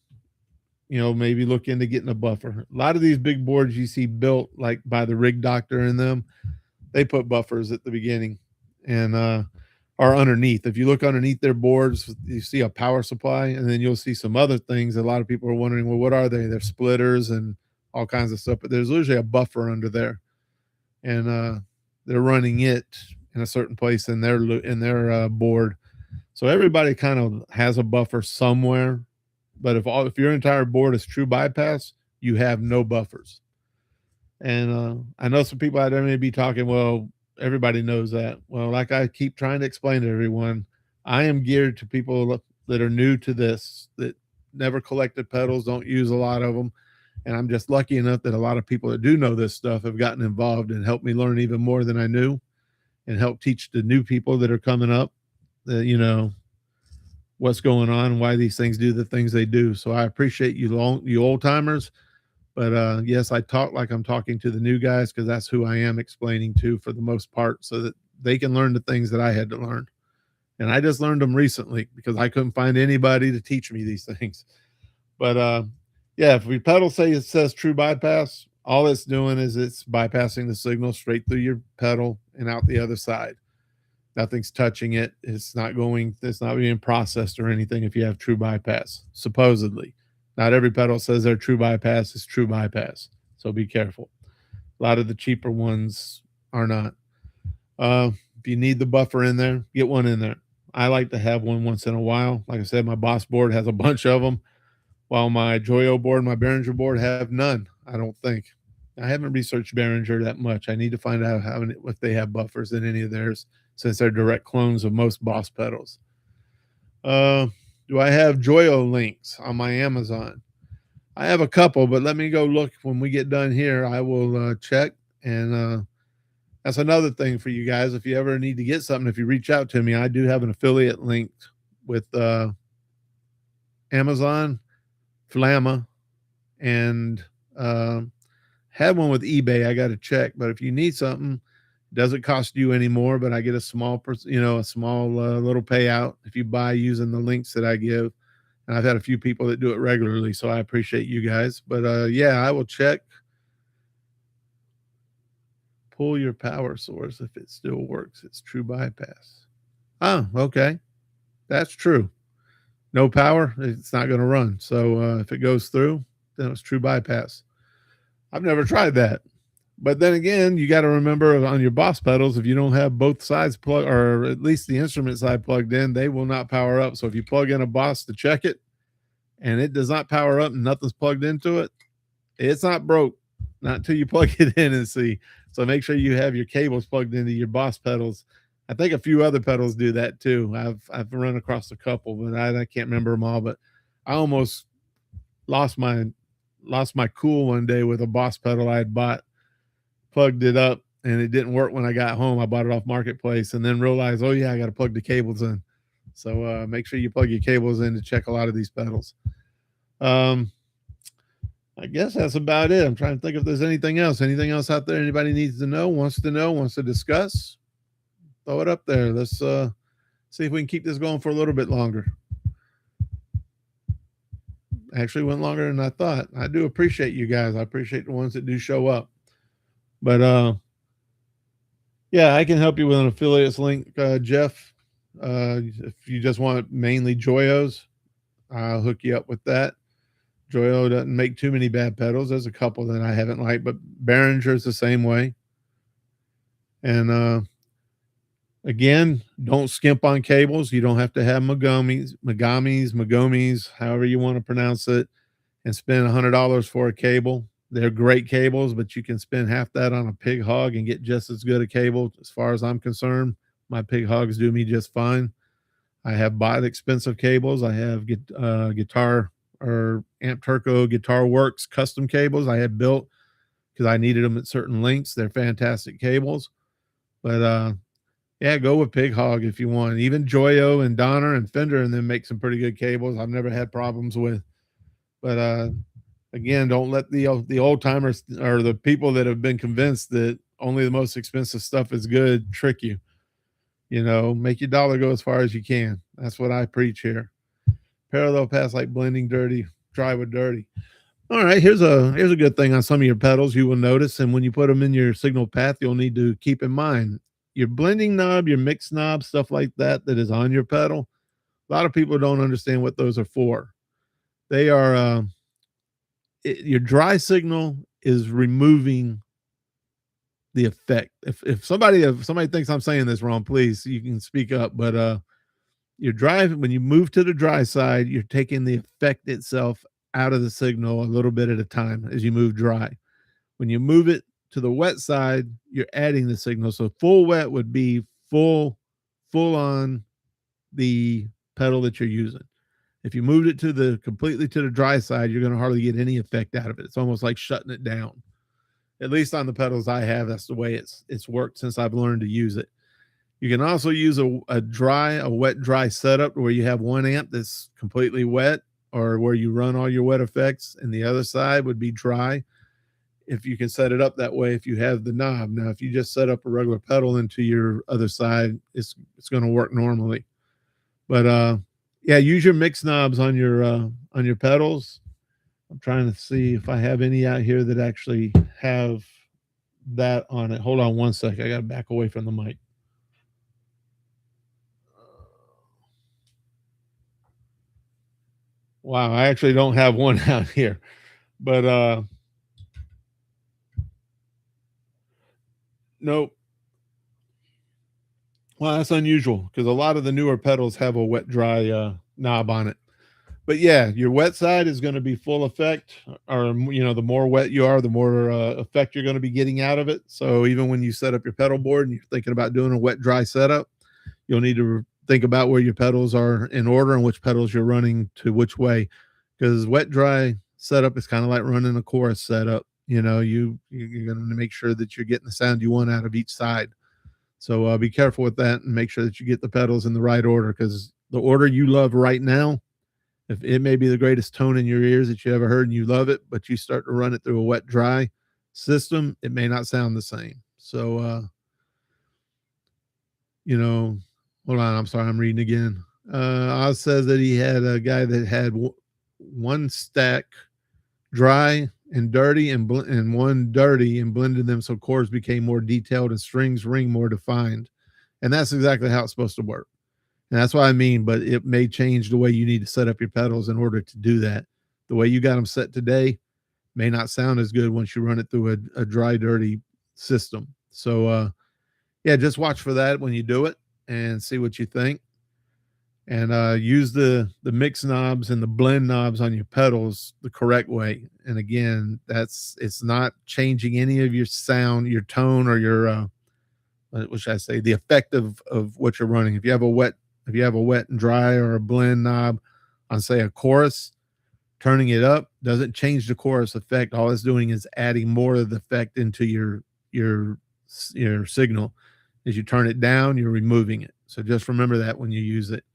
maybe look into getting a buffer. A lot of these big boards you see built like by the Rig Doctor in them, they put buffers at the beginning and are underneath. If you look underneath their boards, you see a power supply, and then you'll see some other things. A lot of people are wondering, well, what are they? They're splitters and all kinds of stuff, but there's usually a buffer under there, and they're running it in a certain place in their board. So everybody kind of has a buffer somewhere, but if your entire board is true bypass, you have no buffers. And I know some people out there may be talking, well, everybody knows that. Well, like I keep trying to explain to everyone, I am geared to people that are new to this, that never collected pedals, don't use a lot of them. And I'm just lucky enough that a lot of people that do know this stuff have gotten involved and helped me learn even more than I knew, and help teach the new people that are coming up that, what's going on, why these things do the things they do. So I appreciate you old timers. But yes, I talk like I'm talking to the new guys because that's who I am explaining to for the most part, so that they can learn the things that I had to learn. And I just learned them recently because I couldn't find anybody to teach me these things. But yeah, if we pedal say it says true bypass, all it's doing is it's bypassing the signal straight through your pedal and out the other side. Nothing's touching it. It's not being processed or anything if you have true bypass, supposedly. Not every pedal says their true bypass is true bypass. So be careful. A lot of the cheaper ones are not. If you need the buffer in there, get one in there. I like to have one once in a while. Like I said, my Boss board has a bunch of them, while my Joyo board, my Behringer board have none, I don't think. I haven't researched Behringer that much. I need to find out if they have buffers in any of theirs, since they're direct clones of most Boss pedals. Do I have Joyo links on my Amazon? I have a couple, but let me go look when we get done here. I will check, and that's another thing for you guys. If you ever need to get something, if you reach out to me, I do have an affiliate link with Amazon, Flamma, and had one with eBay. I got to check, but if you need something, it doesn't cost you anymore, but I get a small little payout if you buy using the links that I give. And I've had a few people that do it regularly, so I appreciate you guys. But yeah, I will check. Pull your power source if it still works. It's true bypass. Oh, okay. That's true. No power, it's not going to run. So if it goes through, then it's true bypass. I've never tried that. But then again, you got to remember on your Boss pedals, if you don't have both sides plugged, or at least the instrument side plugged in, they will not power up. So if you plug in a Boss to check it and it does not power up and nothing's plugged into it, it's not broke. Not until you plug it in and see. So make sure you have your cables plugged into your Boss pedals. I think a few other pedals do that too. I've run across a couple, but I can't remember them all. But I almost lost my cool one day with a Boss pedal I had bought. Plugged it up and it didn't work when I got home. I bought it off Marketplace and then realized, oh yeah, I got to plug the cables in. So make sure you plug your cables in to check a lot of these pedals. I guess that's about it. I'm trying to think if there's anything else out there anybody needs to know, wants to discuss. Throw it up there. Let's see if we can keep this going for a little bit longer. Actually went longer than I thought. I do appreciate you guys. I appreciate the ones that do show up. But yeah, I can help you with an affiliates link, Jeff. If you just want mainly Joyos, I'll hook you up with that. Joyo doesn't make too many bad pedals. There's a couple that I haven't liked, but Behringer's the same way. And again, don't skimp on cables. You don't have to have Magomis, however you want to pronounce it, and spend $100 for a cable. They're great cables, but you can spend half that on a Pig Hog and get just as good a cable. As far as I'm concerned, my Pig Hogs do me just fine. I have bought expensive cables. I have Guitar or Amp Turco Guitar Works custom cables I had built because I needed them at certain lengths. They're fantastic cables. But yeah, go with Pig Hog if you want. Even Joyo and Donner and Fender and them make some pretty good cables. I've never had problems with. But again, don't let the old timers or the people that have been convinced that only the most expensive stuff is good trick you. You know, make your dollar go as far as you can. That's what I preach here. Parallel paths like blending dirty, dry with dirty. All right, here's a good thing on some of your pedals you will notice, and when you put them in your signal path, you'll need to keep in mind your blending knob, your mix knob, stuff like that that is on your pedal. A lot of people don't understand what those are for. They are your dry signal is removing the effect. If somebody thinks I'm saying this wrong, please you can speak up. But your dry when you move to the dry side, you're taking the effect itself out of the signal a little bit at a time as you move dry. When you move it to the wet side, you're adding the signal. So full wet would be full on the pedal that you're using. If you moved it to the completely to the dry side, you're going to hardly get any effect out of it. It's almost like shutting it down. At least on the pedals I have, that's the way it's worked since I've learned to use it. You can also use a wet dry setup where you have one amp that's completely wet, or where you run all your wet effects, and the other side would be dry. If you can set it up that way, if you have the knob. Now, if you just set up a regular pedal into your other side, it's going to work normally. But yeah, use your mix knobs on your pedals. I'm trying to see if I have any out here that actually have that on it. Hold on one sec. I got to back away from the mic. Wow, I actually don't have one out here. But nope. Well, that's unusual because a lot of the newer pedals have a wet dry knob on it. But yeah, your wet side is going to be full effect, or the more wet you are, the more effect you're going to be getting out of it. So even when you set up your pedal board and you're thinking about doing a wet dry setup, you'll need to think about where your pedals are in order and which pedals you're running to which way, because wet dry setup is kind of like running a chorus setup. You're going to make sure that you're getting the sound you want out of each side. So be careful with that and make sure that you get the pedals in the right order, because the order you love right now, if it may be the greatest tone in your ears that you ever heard and you love it, but you start to run it through a wet dry system, it may not sound the same. So hold on, I'm sorry, I'm reading again. Oz says that he had a guy that had one stack dry and dirty and one dirty, and blended them so chords became more detailed and strings ring more defined. And that's exactly how it's supposed to work. And that's what I mean, but it may change the way you need to set up your pedals in order to do that. The way you got them set today may not sound as good once you run it through a dry, dirty system. So yeah, just watch for that when you do it and see what you think. And use the mix knobs and the blend knobs on your pedals the correct way. And again, it's not changing any of your sound, your tone, or your what should I say, the effect of what you're running. If you have a wet and dry or a blend knob on, say, a chorus, turning it up doesn't change the chorus effect. All it's doing is adding more of the effect into your signal. As you turn it down, you're removing it. So just remember that when you use it.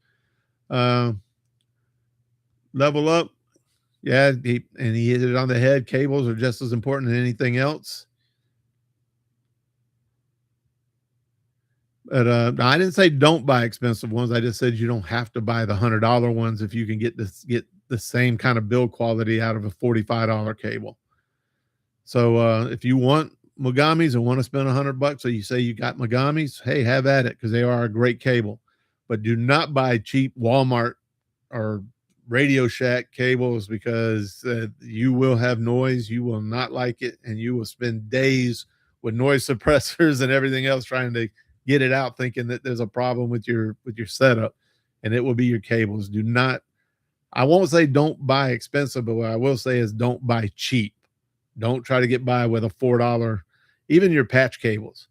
Level up. Yeah, he hit it on the head. Cables are just as important than anything else. But I didn't say don't buy expensive ones. I just said you don't have to buy the $100 ones if you can get the same kind of build quality out of a $45 cable. So if you want Mogamis and want to spend $100, so you say you got Mogamis, hey, have at it, because they are a great cable. But do not buy cheap Walmart or Radio Shack cables, because you will have noise. You will not like it, and you will spend days with noise suppressors and everything else trying to get it out, thinking that there's a problem with your setup, and it will be your cables. Do not, I won't say don't buy expensive, but what I will say is don't buy cheap. Don't try to get by with a $4, even your patch cables.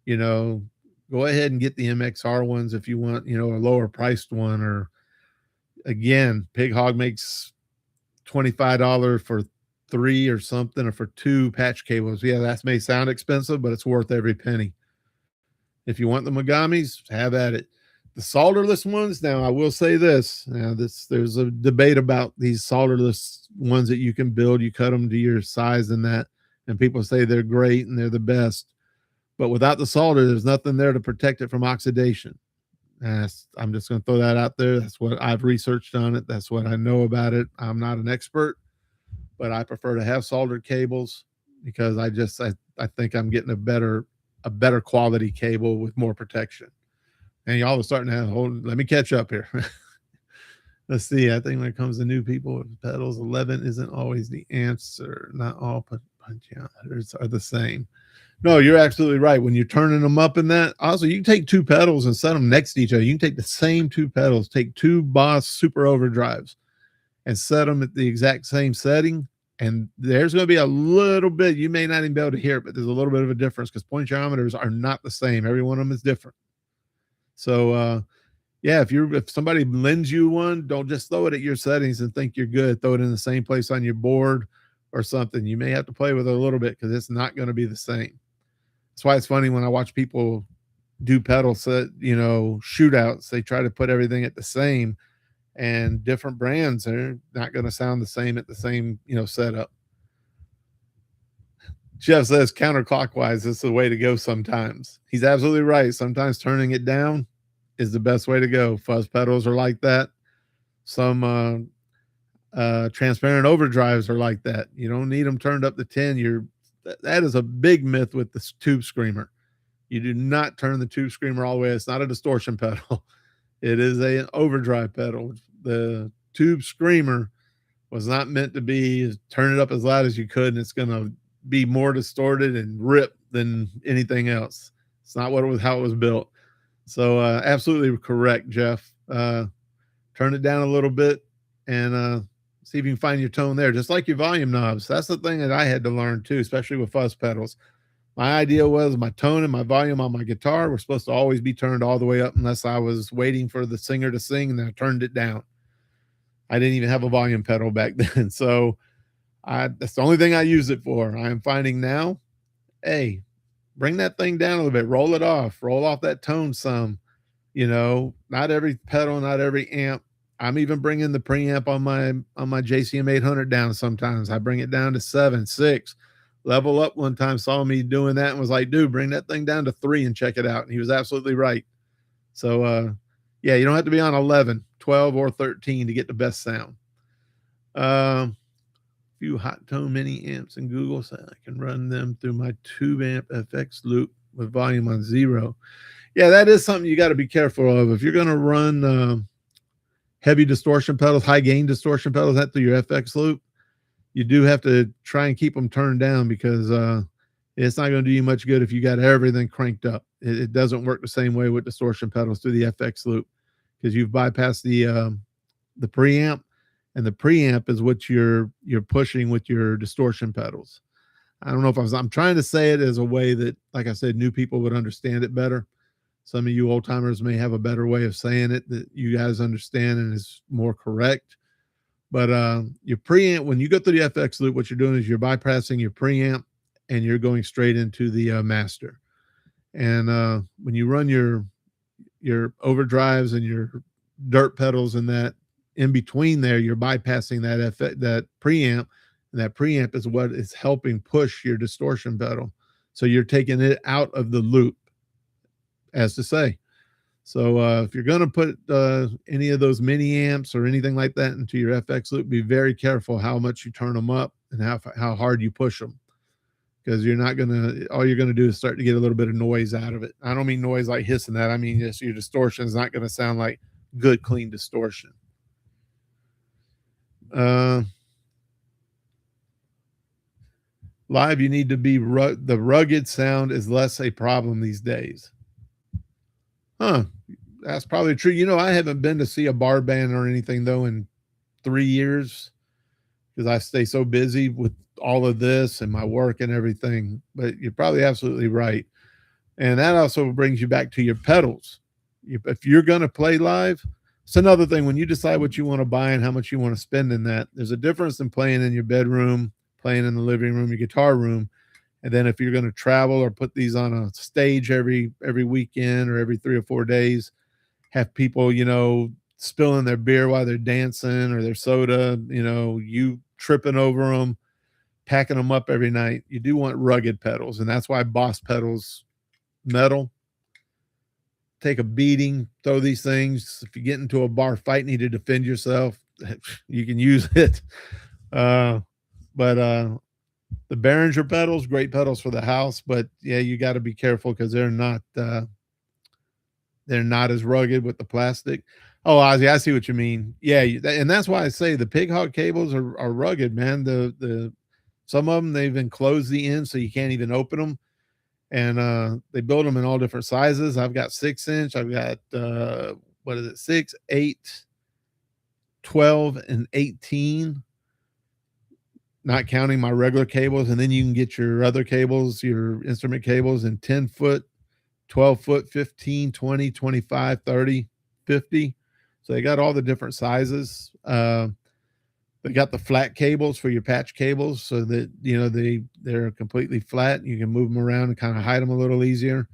Go ahead and get the MXR ones if you want, a lower priced one. Or again, Pig Hog makes $25 for 3 or something, or for 2 patch cables. Yeah, that may sound expensive, but it's worth every penny. If you want the Megamis, have at it. The solderless ones, now I will say this. Now there's a debate about these solderless ones that you can build. You cut them to your size and that, and people say they're great and they're the best. But without the solder, there's nothing there to protect it from oxidation. I'm just going to throw that out there. That's what I've researched on it. That's what I know about it. I'm not an expert, but I prefer to have soldered cables because I think I'm getting a better quality cable with more protection. And y'all are starting to have let me catch up here. Let's see. I think when it comes to new people with pedals, 11 isn't always the answer. Not all potentiometers are the same. No, you're absolutely right. When you're turning them up in that, also you can take two pedals and set them next to each other. You can take the same two pedals, take two Boss super overdrives and set them at the exact same setting. And there's going to be a little bit, you may not even be able to hear it, but there's a little bit of a difference because potentiometers are not the same. Every one of them is different. So, yeah, if somebody lends you one, don't just throw it at your settings and think you're good. Throw it in the same place on your board or something. You may have to play with it a little bit because it's not going to be the same. That's why it's funny when I watch people do pedal set, shootouts, they try to put everything at the same, and different brands are not going to sound the same at the same, setup. Jeff says counterclockwise is the way to go sometimes. He's absolutely right. Sometimes turning it down is the best way to go. Fuzz pedals are like that. Some transparent overdrives are like that. You don't need them turned up to 10. That is a big myth with the Tube Screamer. You do not turn the Tube Screamer all the way. It's not a distortion pedal. It is an overdrive pedal. The Tube Screamer was not meant to be turn it up as loud as you could, and it's going to be more distorted and rip than anything else. It's not how it was built. So absolutely correct, Jeff. Turn it down a little bit and see if you can find your tone there, just like your volume knobs. That's the thing that I had to learn too, especially with fuzz pedals. My idea was my tone and my volume on my guitar were supposed to always be turned all the way up unless I was waiting for the singer to sing, and then I turned it down. I didn't even have a volume pedal back then. So that's the only thing I use it for. I am finding now, hey, bring that thing down a little bit, roll off that tone some, not every pedal, not every amp. I'm even bringing the preamp on my JCM 800 down sometimes. I bring it down to 7, 6. Level Up one time saw me doing that and was like, dude, bring that thing down to 3 and check it out. And he was absolutely right. So, yeah, you don't have to be on 11, 12, or 13 to get the best sound. Few hot tone mini amps in Google, so I can run them through my Tube Amp FX loop with volume on 0. Yeah, that is something you got to be careful of. If you're going to run heavy distortion pedals, high gain distortion pedals through your FX loop, you do have to try and keep them turned down because it's not going to do you much good if you got everything cranked up. It doesn't work the same way with distortion pedals through the FX loop because you've bypassed the preamp, and the preamp is what you're pushing with your distortion pedals. I don't know if I'm trying to say it as a way that, like I said, new people would understand it better. Some of you old timers may have a better way of saying it that you guys understand and is more correct. But your preamp, when you go through the FX loop, what you're doing is you're bypassing your preamp and you're going straight into the master. And when you run your overdrives and your dirt pedals and that in between there, you're bypassing that preamp, and that preamp is what is helping push your distortion pedal. So you're taking it out of the loop, as to say. So if you're going to put any of those mini amps or anything like that into your FX loop, be very careful how much you turn them up and how hard you push them, because all you're going to do is start to get a little bit of noise out of it. I don't mean noise like hissing that. I mean just your distortion is not going to sound like good, clean distortion. Live, you need to be the rugged sound is less a problem these days. Huh. That's probably true. I haven't been to see a bar band or anything though in 3 years because I stay so busy with all of this and my work and everything. But you're probably absolutely right. And that also brings you back to your pedals. If you're going to play live, it's another thing. When you decide what you want to buy and how much you want to spend in that, there's a difference in playing in your bedroom, playing in the living room, your guitar room, And then if you're going to travel or put these on a stage every weekend or every 3 or 4 days, have people, spilling their beer while they're dancing or their soda, you tripping over them, packing them up every night. You do want rugged pedals, and that's why Boss pedals, metal, take a beating, throw these things. If you get into a bar fight and need to defend yourself, you can use it. But the Behringer pedals, great pedals for the house, but yeah, you got to be careful because they're not as rugged with the plastic. Oh, Ozzy, I see what you mean. Yeah, and that's why I say the Pig Hog cables are rugged, man. The some of them, they've enclosed the end so you can't even open them, and they build them in all different sizes. I've got 6-inch. I've got what is it, 6, 8, 12, and 18. Not counting my regular cables, and then you can get your other cables, your instrument cables in 10 foot, 12 foot, 15, 20, 25, 30, 50. So they got all the different sizes. They got the flat cables for your patch cables so that, they're completely flat. You can move them around and kind of hide them a little easier.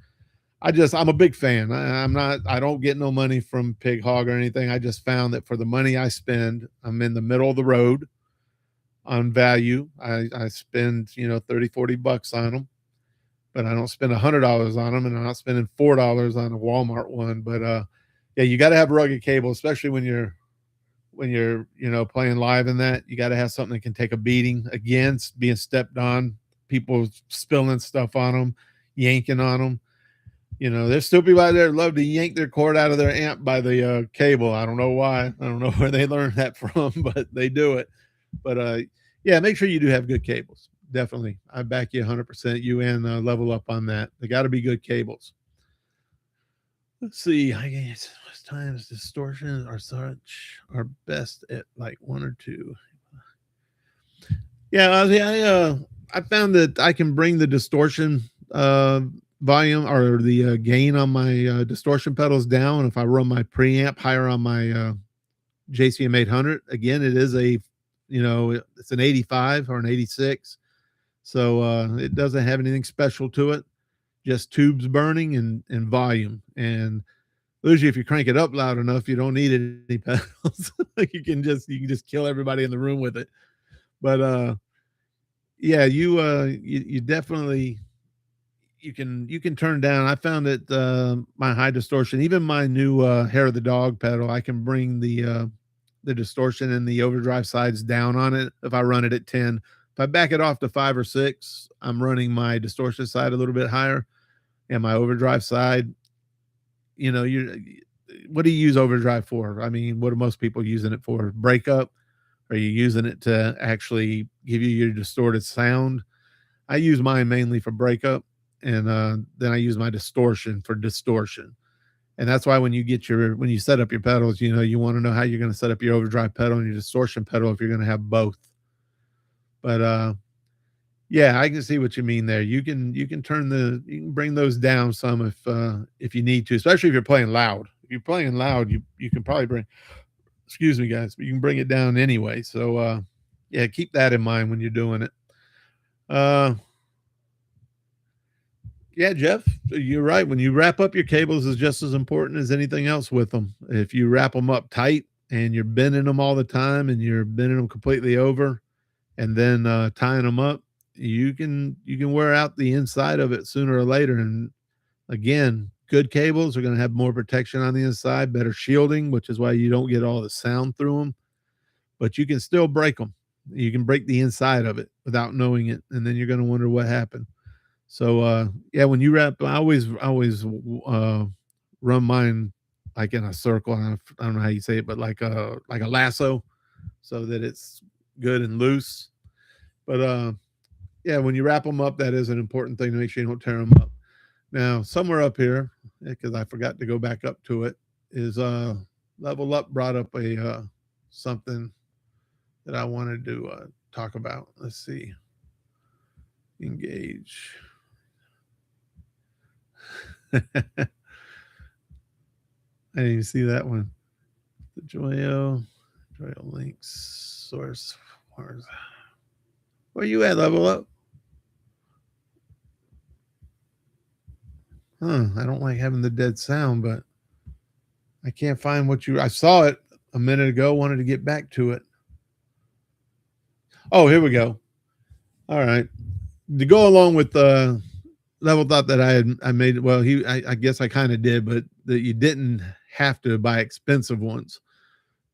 I'm a big fan. I don't get no money from Pig Hog or anything. I just found that for the money I spend, I'm in the middle of the road on value. I spend, 30, 40 bucks on them, but I don't spend $100 on them, and I'm not spending $4 on a Walmart one. But yeah, you got to have rugged cable, especially when you're playing live in that. You got to have something that can take a beating against being stepped on, people spilling stuff on them, yanking on them. There's still people out there that love to yank their cord out of their amp by the cable. I don't know why. I don't know where they learned that from, but they do it. But yeah, make sure you do have good cables. Definitely. I back you 100%. You and Level Up on that. They got to be good cables. Let's see. I guess times distortion or such are best at like 1 or 2. Yeah, I found that I can bring the distortion volume or the gain on my distortion pedals down if I run my preamp higher on my JCM 800. Again, it is it's an 85 or an 86. So it doesn't have anything special to it, just tubes burning and volume. And usually if you crank it up loud enough, you don't need any pedals. you can just kill everybody in the room with it. But yeah, you definitely you can turn down. I found that my high distortion, even my new Hair of the Dog pedal, I can bring the distortion and the overdrive sides down on it if I run it at 10. If I back it off to 5 or 6, I'm running my distortion side a little bit higher and my overdrive side. What do you use overdrive for? I mean, what are most people using it for? Breakup? Are you using it to actually give you your distorted sound? I use mine mainly for breakup, and then I use my distortion for distortion. And that's why when you set up your pedals, you want to know how you're going to set up your overdrive pedal and your distortion pedal if you're going to have both. But yeah, I can see what you mean there. You can bring those down some if you need to, especially if you're playing loud. If you're playing loud, you can probably excuse me guys, but you can bring it down anyway. So yeah, keep that in mind when you're doing it. Yeah, Jeff, you're right. When you wrap up your cables is just as important as anything else with them. If you wrap them up tight and you're bending them all the time and you're bending them completely over and then tying them up, you can wear out the inside of it sooner or later. And again, good cables are going to have more protection on the inside, better shielding, which is why you don't get all the sound through them. But you can still break them. You can break the inside of it without knowing it, and then you're going to wonder what happened. So yeah, when you wrap, I always run mine like in a circle. I don't know how you say it, but like a lasso, so that it's good and loose. But yeah, when you wrap them up, that is an important thing to make sure you don't tear them up. Now, somewhere up here, because I forgot to go back up to it, is Level Up brought up a something that I wanted to talk about. Let's see. Engage. I didn't even see that one. The Joyo links source. Where you at, Level Up? I don't like having the dead sound, but I can't find what I saw it a minute ago, wanted to get back to it. Oh, here we go. All right. To go along with the Level thought that I made, well, I guess I kind of did, but that you didn't have to buy expensive ones.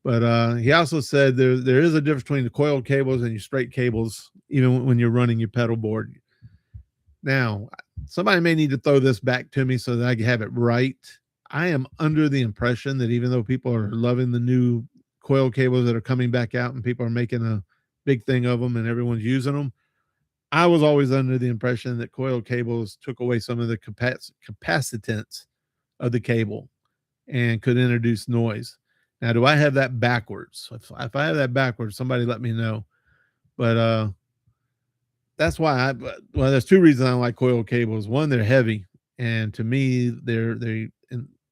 But he also said there is a difference between the coiled cables and your straight cables, even when you're running your pedal board. Now, somebody may need to throw this back to me so that I can have it right. I am under the impression that even though people are loving the new coil cables that are coming back out and people are making a big thing of them and everyone's using them, I was always under the impression that coil cables took away some of the capacitance of the cable and could introduce noise. Now, do I have that backwards? If I have that backwards, somebody let me know. But that's why well, there's two reasons I don't like coil cables. One, they're heavy, and to me,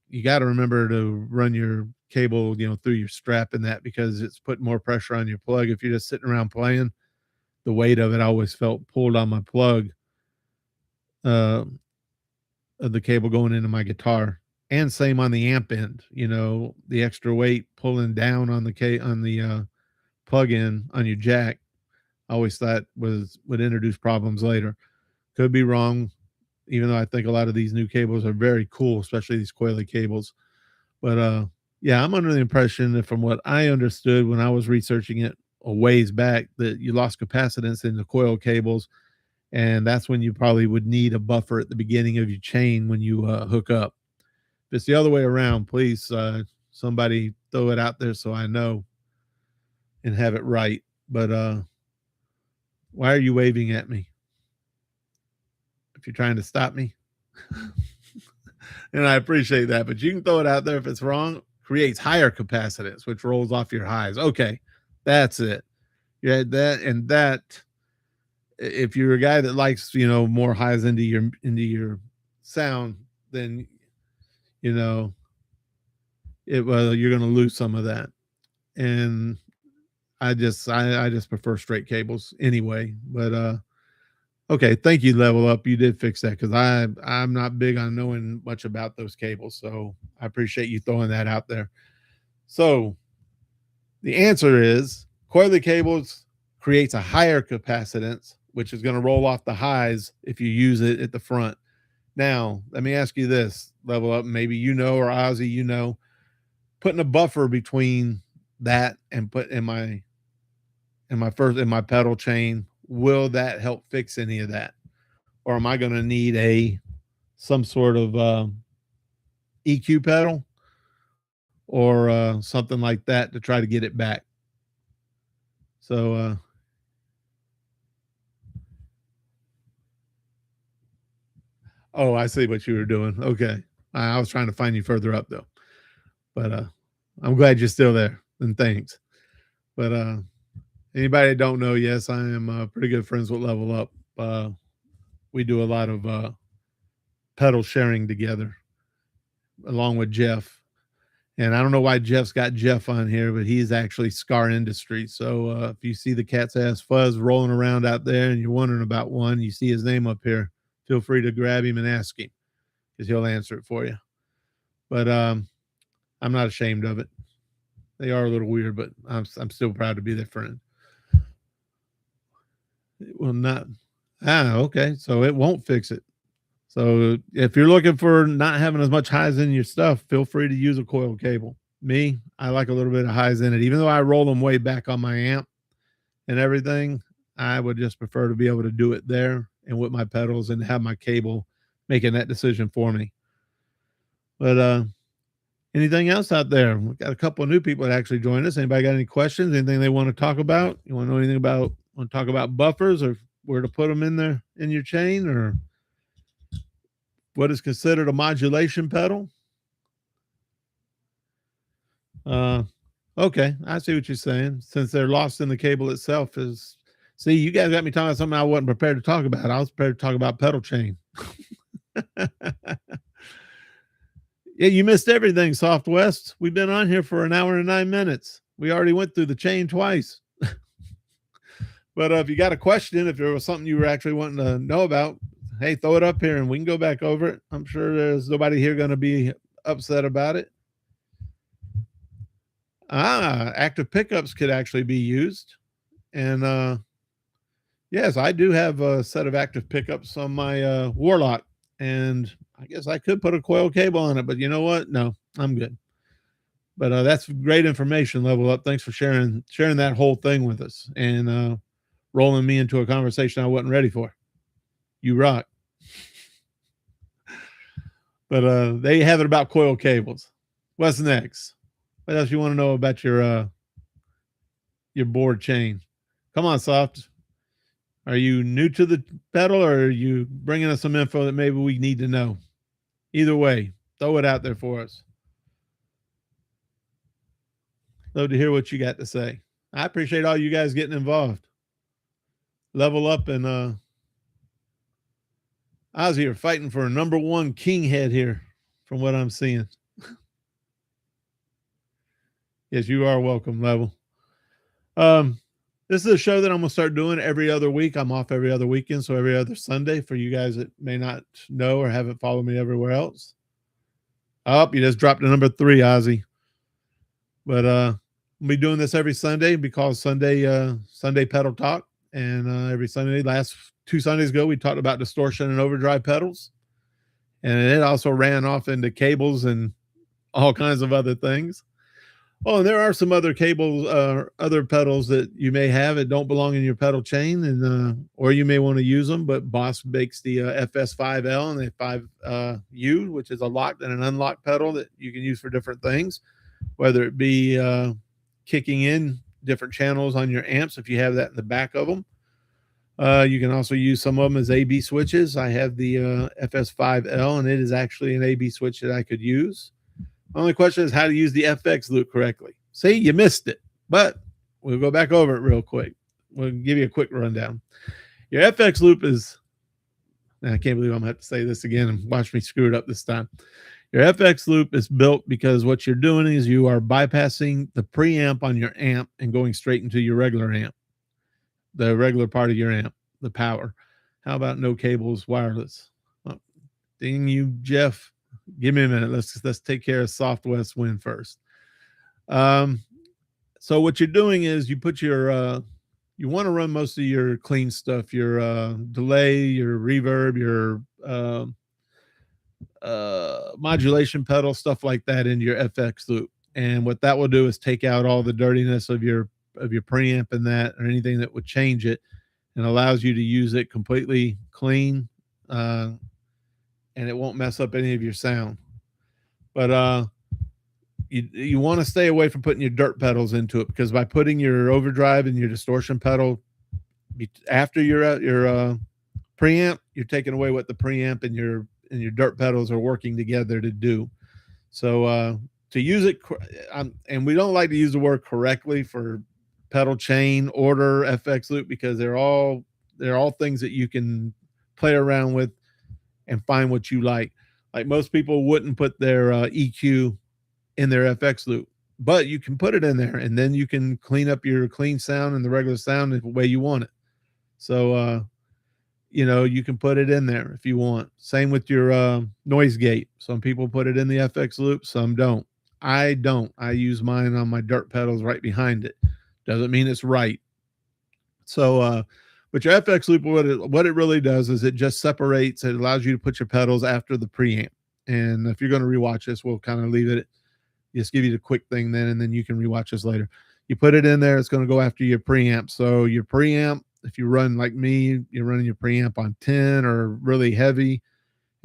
you got to remember to run your cable, through your strap and that, because it's putting more pressure on your plug. If you're just sitting around playing, the weight of it I always felt pulled on my plug of the cable going into my guitar, and same on the amp end. The extra weight pulling down on the plug in on your jack, I always thought would introduce problems later. Could be wrong, even though I think a lot of these new cables are very cool, especially these coily cables. But yeah, I'm under the impression that from what I understood when I was researching it a ways back, that you lost capacitance in the coil cables, and that's when you probably would need a buffer at the beginning of your chain when you hook up. If it's the other way around, please somebody throw it out there so I know and have it right. But why are you waving at me? If you're trying to stop me. And I appreciate that, but you can throw it out there if it's wrong. Creates higher capacitance, which rolls off your highs. Okay, that's it. Yeah, that and that. If you're a guy that likes, more highs into your sound, then you're going to lose some of that. And I just prefer straight cables anyway. But okay, thank you, Level Up. You did fix that, because I'm not big on knowing much about those cables, so I appreciate you throwing that out there. So the answer is coily cables creates a higher capacitance, which is going to roll off the highs if you use it at the front. Now, let me ask you this, Level Up, maybe or Ozzy, putting a buffer between that and put in my pedal chain, will that help fix any of that? Or am I going to need some sort of EQ pedal or something like that to try to get it back? So oh, I see what you were doing. Okay. I was trying to find you further up though. But I'm glad you're still there, and thanks. But anybody that don't know, yes, I am pretty good friends with Level Up. We do a lot of pedal sharing together, along with Jeff. And I don't know why Jeff's got Jeff on here, but he's actually Scar Industries. So if you see the cat's ass fuzz rolling around out there and you're wondering about one, you see his name up here, feel free to grab him and ask him, because he'll answer it for you. But I'm not ashamed of it. They are a little weird, but I'm still proud to be their friend. It will not. Okay. So it won't fix it. So if you're looking for not having as much highs in your stuff, feel free to use a coil cable. Me, I like a little bit of highs in it. Even though I roll them way back on my amp and everything, I would just prefer to be able to do it there and with my pedals and have my cable making that decision for me. But anything else out there? We've got a couple of new people that actually joined us. Anybody got any questions? Anything they want to talk about? You want to know anything want to talk about buffers, or where to put them in your chain, or what is considered a modulation pedal? Okay, I see what you're saying. Since they're lost in the cable itself, see, you guys got me talking about something I wasn't prepared to talk about. I was prepared to talk about pedal chain. Yeah, you missed everything, Soft West. We've been on here for 1 hour and 9 minutes. We already went through the chain twice. But if you got a question, if there was something you were actually wanting to know about, hey, throw it up here and we can go back over it. I'm sure there's nobody here going to be upset about it. Active pickups could actually be used. And yes, I do have a set of active pickups on my Warlock, and I guess I could put a coil cable on it, but you know what? No, I'm good. But that's great information. Level Up. Thanks for sharing that whole thing with us and rolling me into a conversation I wasn't ready for. You rock. But they have it about coil cables. What's next? What else you want to know about your board chain? Come on, Soft. Are you new to the pedal, or are you bringing us some info that maybe we need to know? Either way, throw it out there for us. Love to hear what you got to say. I appreciate all you guys getting involved. Level Up and Ozzy are fighting for a #1 king head here, from what I'm seeing. Yes, you are welcome, Level. This is a show that I'm gonna start doing every other week. I'm off every other weekend, so every other Sunday for you guys that may not know or haven't followed me everywhere else. Oh, you just dropped a number 3, Ozzy. But we'll be doing this every Sunday because Sunday pedal talk, and every Sunday. Last 2 Sundays ago, we talked about distortion and overdrive pedals, and it also ran off into cables and all kinds of other things. Oh, and there are some other cables, other pedals that you may have that don't belong in your pedal chain, and or you may want to use them. But Boss makes the FS5L and the 5U, which is a locked and an unlocked pedal that you can use for different things, whether it be kicking in different channels on your amps if you have that in the back of them. You can also use some of them as AB switches. I have the FS5L, and it is actually an AB switch that I could use. Only question is how to use the FX loop correctly. See, you missed it, but we'll go back over it real quick. We'll give you a quick rundown. Your FX loop is, I can't believe I'm going to have to say this again and watch me screw it up this time. Your FX loop is built because what you're doing is you are bypassing the preamp on your amp and going straight into your regular amp, the regular part of your amp, the power. How about no cables, wireless? Oh, ding you, Jeff. Give me a minute. Let's take care of Soft West Wind first. So what you're doing is you put your you want to run most of your clean stuff, your delay, your reverb, your modulation pedal, stuff like that into your FX loop. And what that will do is take out all the dirtiness of your preamp and that, or anything that would change it, and allows you to use it completely clean. And it won't mess up any of your sound. But you want to stay away from putting your dirt pedals into it, because by putting your overdrive and your distortion pedal after your preamp, you're taking away what the preamp and your dirt pedals are working together to do. So to use it, and we don't like to use the word correctly for pedal chain, order, FX loop, because they're all things that you can play around with and find what you like. Like most people wouldn't put their EQ in their FX loop, but you can put it in there, and then you can clean up your clean sound and the regular sound the way you want it. So you can put it in there if you want. Same with your noise gate. Some people put it in the FX loop, some don't. I don't. I use mine on my dirt pedals right behind it. Doesn't mean it's right. So but your FX loop, what it really does is it just separates. It allows you to put your pedals after the preamp. And if you're going to rewatch this, we'll kind of leave it, just give you the quick thing then, and then you can rewatch this later. You put it in there, it's going to go after your preamp. So your preamp, if you run like me, you're running your preamp on 10 or really heavy,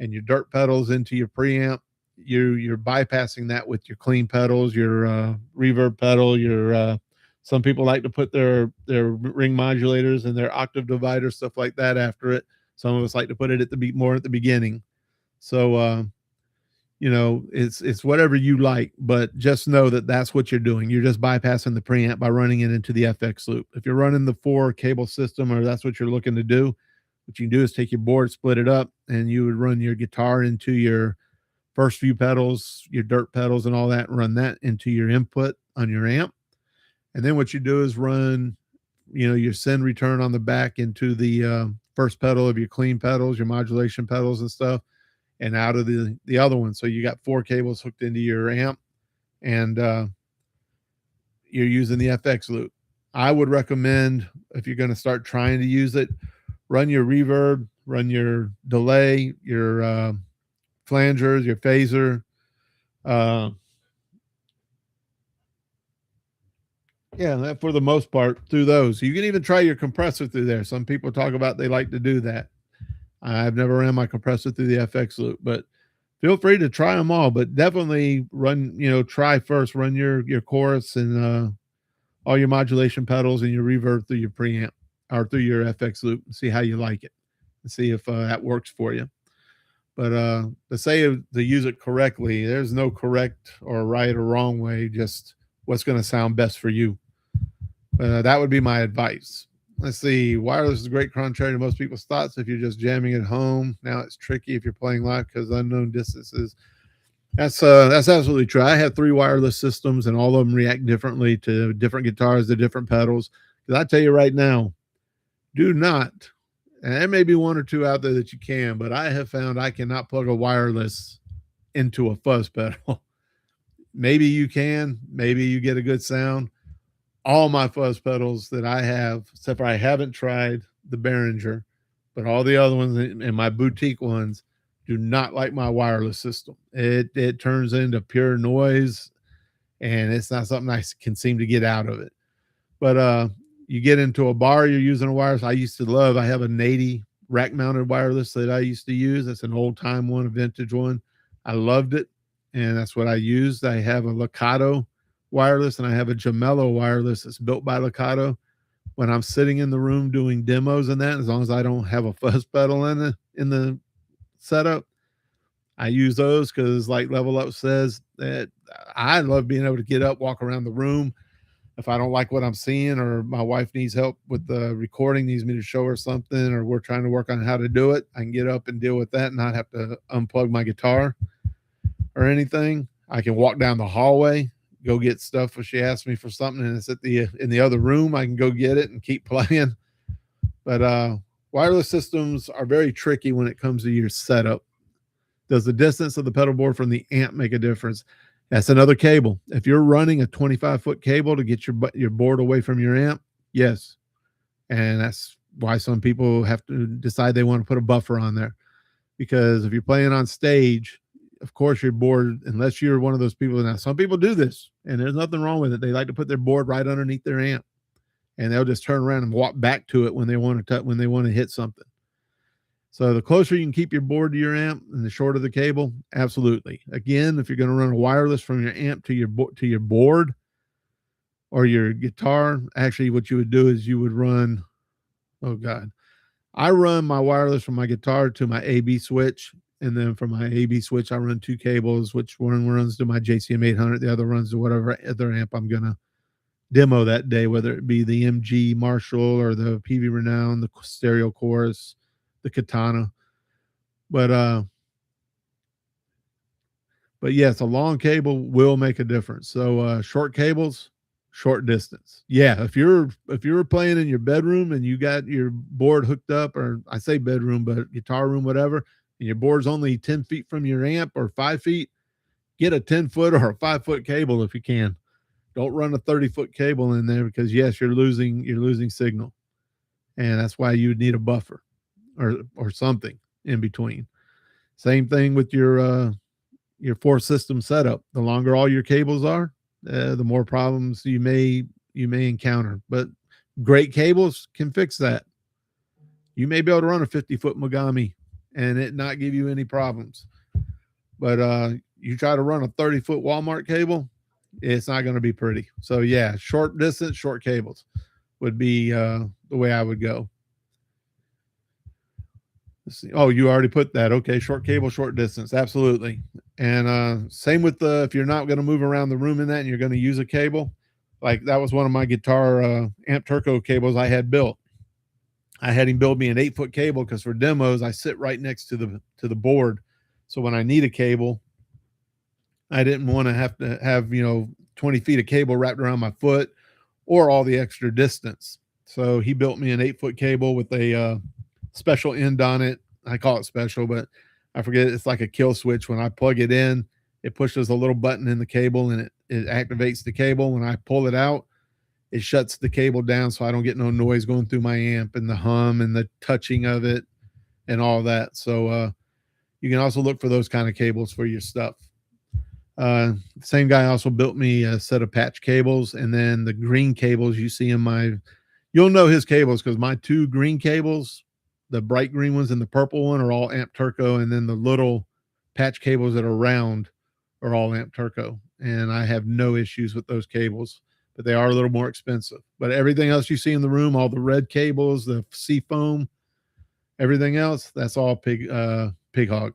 and your dirt pedals into your preamp, you're bypassing that with your clean pedals, your reverb pedal, your some people like to put their ring modulators and their octave divider, stuff like that, after it. Some of us like to put it more at the beginning. So it's whatever you like, but just know that that's what you're doing. You're just bypassing the preamp by running it into the FX loop. If you're running the 4 cable system, or that's what you're looking to do, what you can do is take your board, split it up, and you would run your guitar into your first few pedals, your dirt pedals and all that, and run that into your input on your amp. And then what you do is run, your send return on the back into the first pedal of your clean pedals, your modulation pedals and stuff, and out of the other one. So you got 4 cables hooked into your amp, and you're using the FX loop. I would recommend, if you're going to start trying to use it, run your reverb, run your delay, your flangers, your phaser. Yeah, for the most part, through those. You can even try your compressor through there. Some people talk about they like to do that. I've never ran my compressor through the FX loop, but feel free to try them all. But definitely run, try first, run your chorus and all your modulation pedals and your reverb through your preamp or through your FX loop and see how you like it and see if that works for you. But to say to use it correctly, there's no correct or right or wrong way, just what's going to sound best for you. That would be my advice. Let's see. Wireless is great, contrary to most people's thoughts. If you're just jamming at home, now it's tricky if you're playing live because unknown distances. That's absolutely true. I have 3 wireless systems, and all of them react differently to different guitars, to different pedals. Because I tell you right now, do not, and there may be 1 or 2 out there that you can, but I have found I cannot plug a wireless into a fuzz pedal. Maybe you can. Maybe you get a good sound. All my fuzz pedals that I have, except for I haven't tried the Behringer, but all the other ones and my boutique ones do not like my wireless system. It turns into pure noise, and it's not something I can seem to get out of it. But you get into a bar, you're using a wireless. I have a Nady rack mounted wireless that I used to use. It's an old time one, a vintage one. I loved it, and that's what I used. I have a Lakato wireless, and I have a Gemello wireless that's built by Lakato. When I'm sitting in the room doing demos and that, as long as I don't have a fuzz pedal in the setup, I use those because, like Level Up says, that I love being able to get up, walk around the room. If I don't like what I'm seeing, or my wife needs help with the recording, needs me to show her something, or we're trying to work on how to do it, I can get up and deal with that and not have to unplug my guitar or anything. I can walk down the hallway, go get stuff if she asks me for something and it's in the other room. I can go get it and keep playing. But wireless systems are very tricky when it comes to your setup. Does the distance of the pedal board from the amp make a difference? That's another cable. If you're running a 25-foot cable to get your board away from your amp, yes. And that's why some people have to decide they want to put a buffer on there. Because if you're playing on stage, of course, your board, unless you're one of those people, now some people do this, and there's nothing wrong with it. They like to put their board right underneath their amp, and they'll just turn around and walk back to it when they want to hit something. So the closer you can keep your board to your amp and the shorter the cable, absolutely. Again, if you're going to run a wireless from your amp to your board or your guitar, actually what you would do is you would run, I run my wireless from my guitar to my AB switch. And then from my AB switch, I run 2 cables, which one runs to my JCM 800. The other runs to whatever other amp I'm going to demo that day, whether it be the MG Marshall or the PV Renown, the Stereo Chorus, the Katana. But yes, a long cable will make a difference. So short cables, short distance. Yeah, if you're playing in your bedroom and you got your board hooked up, or I say bedroom, but guitar room, whatever, and your board's only 10 feet from your amp or 5 feet, get a 10-foot or a 5-foot cable if you can. Don't run a 30-foot cable in there because, yes, you're losing signal. And that's why you would need a buffer or something in between. Same thing with your 4-system setup. The longer all your cables are, the more problems you may encounter. But great cables can fix that. You may be able to run a 50-foot Mogami and it not give you any problems. But you try to run a 30-foot Walmart cable, it's not going to be pretty. So yeah, short distance, short cables would be the way I would go. Let's see. Oh, you already put that. Okay, short cable, short distance, absolutely. And same with if you're not going to move around the room in that and you're going to use a cable, like that was one of my guitar Amp Turco cables I had built. I had him build me an 8-foot cable because for demos I sit right next to the board, so when I need a cable, I didn't want to have 20 feet of cable wrapped around my foot or all the extra distance. So he built me an 8-foot cable with a special end on it. I call it special, but I forget. It's like a kill switch. When I plug it in, it pushes a little button in the cable and it activates the cable. When I pull it out, it shuts the cable down so I don't get no noise going through my amp and the hum and the touching of it and all that. So you can also look for those kind of cables for your stuff. The same guy also built me a set of patch cables, and then the green cables you see in my, you'll know his cables because my 2 green cables, the bright green ones and the purple one, are all Amp Turco, and then the little patch cables that are round are all Amp Turco, and I have no issues with those cables, but they are a little more expensive. But everything else you see in the room, all the red cables, the Seafoam, everything else, that's all Pig Hog.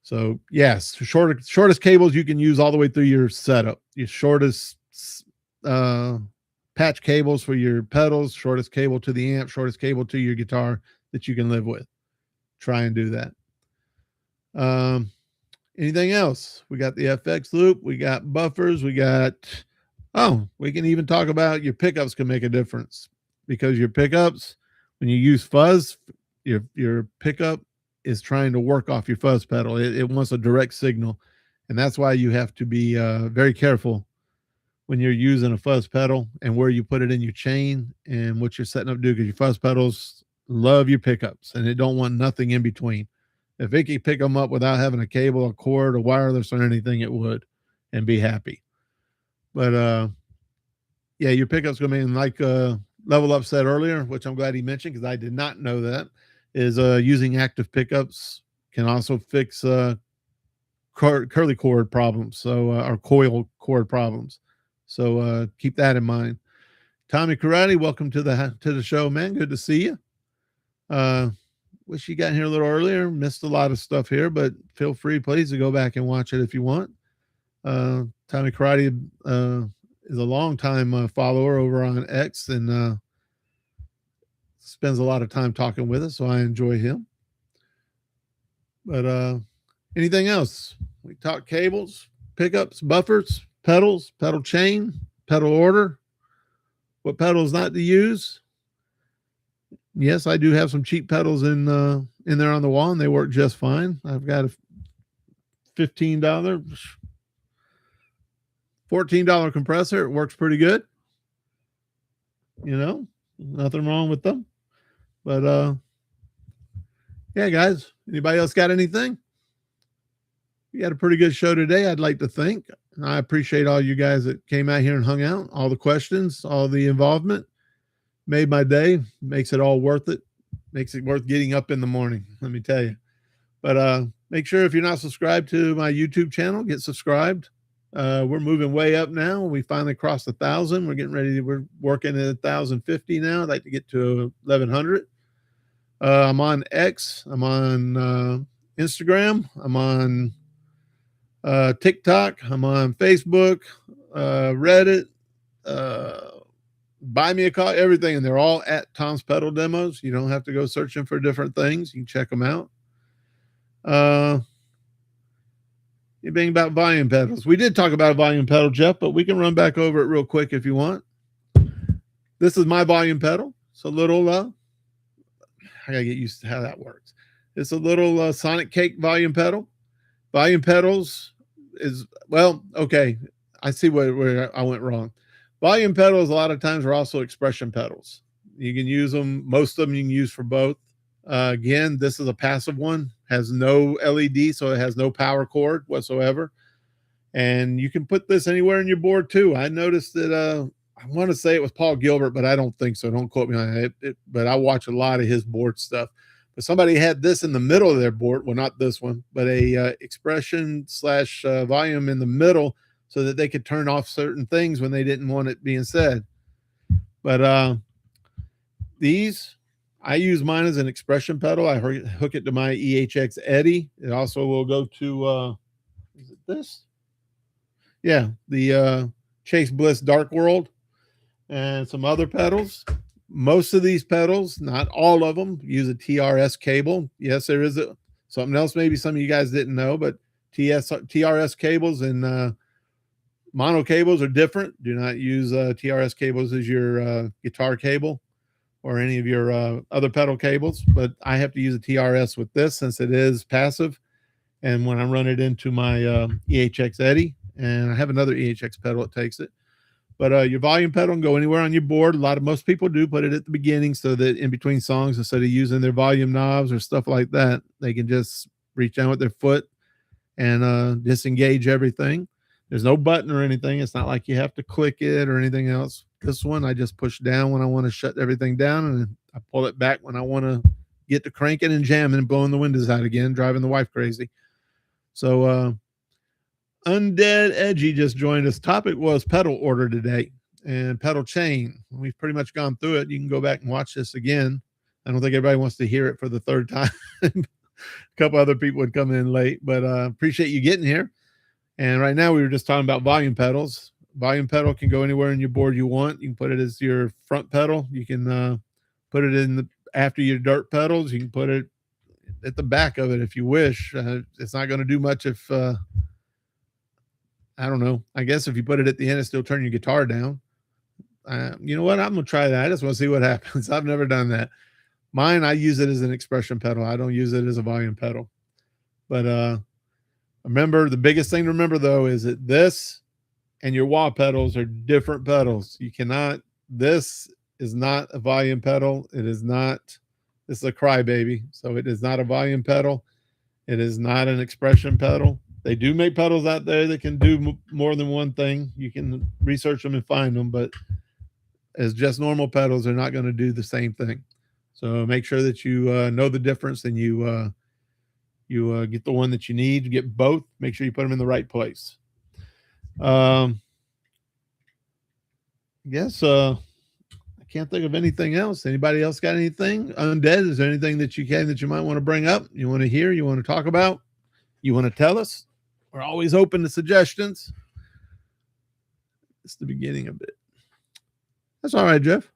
So yes, shortest cables you can use all the way through your setup. Your shortest patch cables for your pedals, shortest cable to the amp, shortest cable to your guitar that you can live with. Try and do that. Anything else? We got the FX loop, we got buffers, we got, we can even talk about your pickups can make a difference, because your pickups, when you use fuzz, your pickup is trying to work off your fuzz pedal. It wants a direct signal, and that's why you have to be very careful when you're using a fuzz pedal and where you put it in your chain and what you're setting up to do, because your fuzz pedals love your pickups and it don't want nothing in between. If it could pick them up without having a cable, a cord, a wireless, or anything, it would, and be happy. But yeah, your pickup's going to be like Level Up said earlier, which I'm glad he mentioned because I did not know that, is using active pickups can also fix curly cord problems, so or coil cord problems. So keep that in mind. Tommy Karate, welcome to the show, man. Good to see you. Wish you got here a little earlier. Missed a lot of stuff here, but feel free, please, to go back and watch it if you want. Tommy Karate is a longtime follower over on X and spends a lot of time talking with us, so I enjoy him. But anything else? We talk cables, pickups, buffers, pedals, pedal chain, pedal order, what pedals not to use. Yes, I do have some cheap pedals in there on the wall, and they work just fine. I've got a $15, $14 compressor. It works pretty good. You know, nothing wrong with them. But yeah, guys, anybody else got anything? We had a pretty good show today, I'd like to think. I appreciate all you guys that came out here and hung out, all the questions, all the involvement. Made my day, makes it all worth it, makes it worth getting up in the morning, let me tell you. But make sure, if you're not subscribed to my YouTube channel, get subscribed. We're moving way up now. We finally crossed 1,000. We're working at 1,050 now. I'd like to get to 1,100. I'm on X. I'm on Instagram. I'm on TikTok. I'm on Facebook, Reddit, Buy Me a Coffee, everything. And they're all at Tom's Pedal Demos. You don't have to go searching for different things. You can check them out. Anything about volume pedals? We did talk about a volume pedal, Jeff, but we can run back over it real quick if you want. This is my volume pedal. It's a little, I gotta get used to how that works. It's a little Sonic Cake volume pedal. Volume pedals is, well, okay. I see where I went wrong. Volume pedals a lot of times are also expression pedals. You can use them. Most of them you can use for both. Again, this is a passive one, has no LED, so it has no power cord whatsoever. And you can put this anywhere in your board too. I noticed that I want to say it was Paul Gilbert, but I don't think so. Don't quote me on it. But I watch a lot of his board stuff. But somebody had this in the middle of their board. Well, not this one, but a expression / volume in the middle, so that they could turn off certain things when they didn't want it being said. But these, I use mine as an expression pedal. I hook it to my EHX Eddie. It also will go to, is it this? Yeah, the Chase Bliss Dark World and some other pedals. Most of these pedals, not all of them, use a TRS cable. Yes, there is something else maybe some of you guys didn't know, but TRS cables and mono cables are different. Do not use TRS cables as your guitar cable. or any of your other pedal cables, but I have to use a TRS with this since it is passive. And when I run it into my EHX Eddy, and I have another EHX pedal that takes it. But your volume pedal can go anywhere on your board. Most people do put it at the beginning so that in between songs, instead of using their volume knobs or stuff like that, they can just reach down with their foot and disengage everything. There's no button or anything. It's not like you have to click it or anything else. This one, I just push down when I want to shut everything down, and I pull it back when I want to get to cranking and jamming and blowing the windows out again, driving the wife crazy. So Undead Edgy just joined us. Topic was pedal order today and pedal chain. We've pretty much gone through it. You can go back and watch this again. I don't think everybody wants to hear it for the third time. A couple other people would come in late, but appreciate you getting here. And right now we were just talking about volume pedals. Volume pedal can go anywhere in your board you want. You can put it as your front pedal. You can put it in after your dirt pedals. You can put it at the back of it if you wish. It's not going to do much if I don't know. I guess if you put it at the end, it still turn your guitar down. You know what? I'm going to try that. I just want to see what happens. I've never done that. Mine, I use it as an expression pedal. I don't use it as a volume pedal. But remember, the biggest thing to remember, though, is that this and your wah pedals are different pedals. You cannot, this is not a volume pedal. It is not, this is a crybaby. So it is not a volume pedal. It is not an expression pedal. They do make pedals out there that can do more than one thing. You can research them and find them, but as just normal pedals, they're not going to do the same thing. So make sure that you know the difference and you get the one that you need. You get both. Make sure you put them in the right place. I guess I can't think of anything else. Anybody else got anything? Undead, is there anything that you can that you might want to bring up? You want to hear? You want to talk about? You want to tell us? We're always open to suggestions. It's the beginning of it. That's all right, Jeff.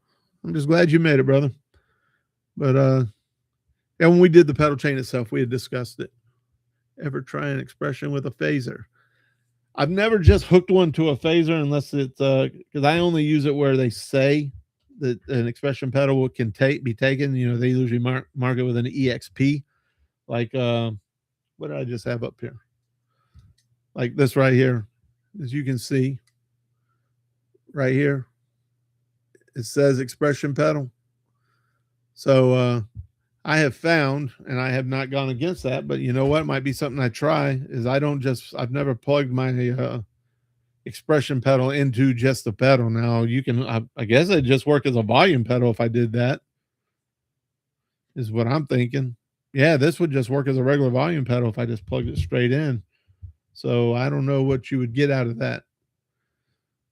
I'm just glad you made it, brother. But yeah, when we did the pedal chain itself, we had discussed it. Ever try an expression with a phaser? I've never just hooked one to a phaser unless it's because I only use it where they say that an expression pedal can be taken. You know, they usually mark it with an EXP. Like what did I just have up here? Like this right here, as you can see, right here, it says expression pedal. So I have found, and I have not gone against that, but you know what? It might be something I try, is I've never plugged my expression pedal into just the pedal. Now you can, I guess it'd just work as a volume pedal if I did that, is what I'm thinking. Yeah, this would just work as a regular volume pedal if I just plugged it straight in. So I don't know what you would get out of that.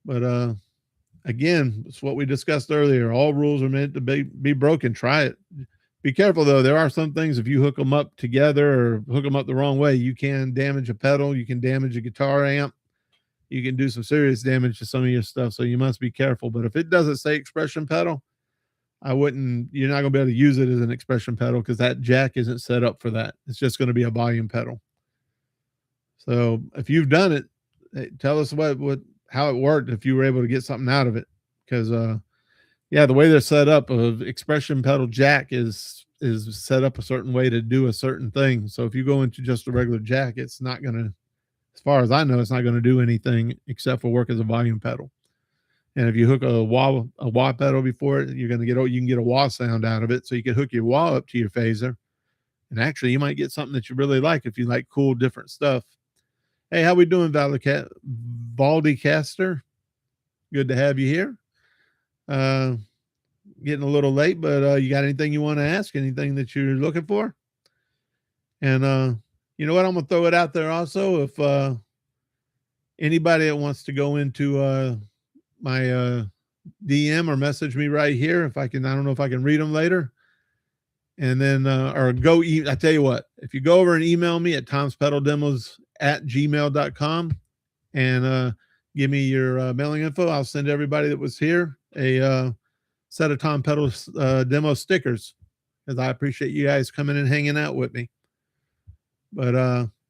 But again, it's what we discussed earlier. All rules are meant to be broken. Try it. Be careful, though. There are some things, if you hook them up together or hook them up the wrong way, you can damage a pedal. You can damage a guitar amp. You can do some serious damage to some of your stuff. So you must be careful. But if it doesn't say expression pedal, you're not going to be able to use it as an expression pedal because that jack isn't set up for that. It's just going to be a volume pedal. So if you've done it, tell us how it worked, if you were able to get something out of it. Because yeah, the way they're set up, of expression pedal jack is set up a certain way to do a certain thing. So if you go into just a regular jack, it's not going to, as far as I know, it's not going to do anything except for work as a volume pedal. And if you hook a wah pedal before it, you can get a wah sound out of it. So you can hook your wah up to your phaser. And actually you might get something that you really like if you like cool, different stuff. Hey, how we doing, Baldy Caster? Good to have you here. Getting a little late, but you got anything you want to ask? Anything that you're looking for? And you know what? I'm going to throw it out there also. If anybody that wants to go into my DM or message me right here, I don't know if I can read them later. And then, or I tell you what, if you go over and email me at tomspedaldemos@gmail.com and give me your mailing info, I'll send everybody that was here a set of Tom Pedal demo stickers, because I appreciate you guys coming and hanging out with me. But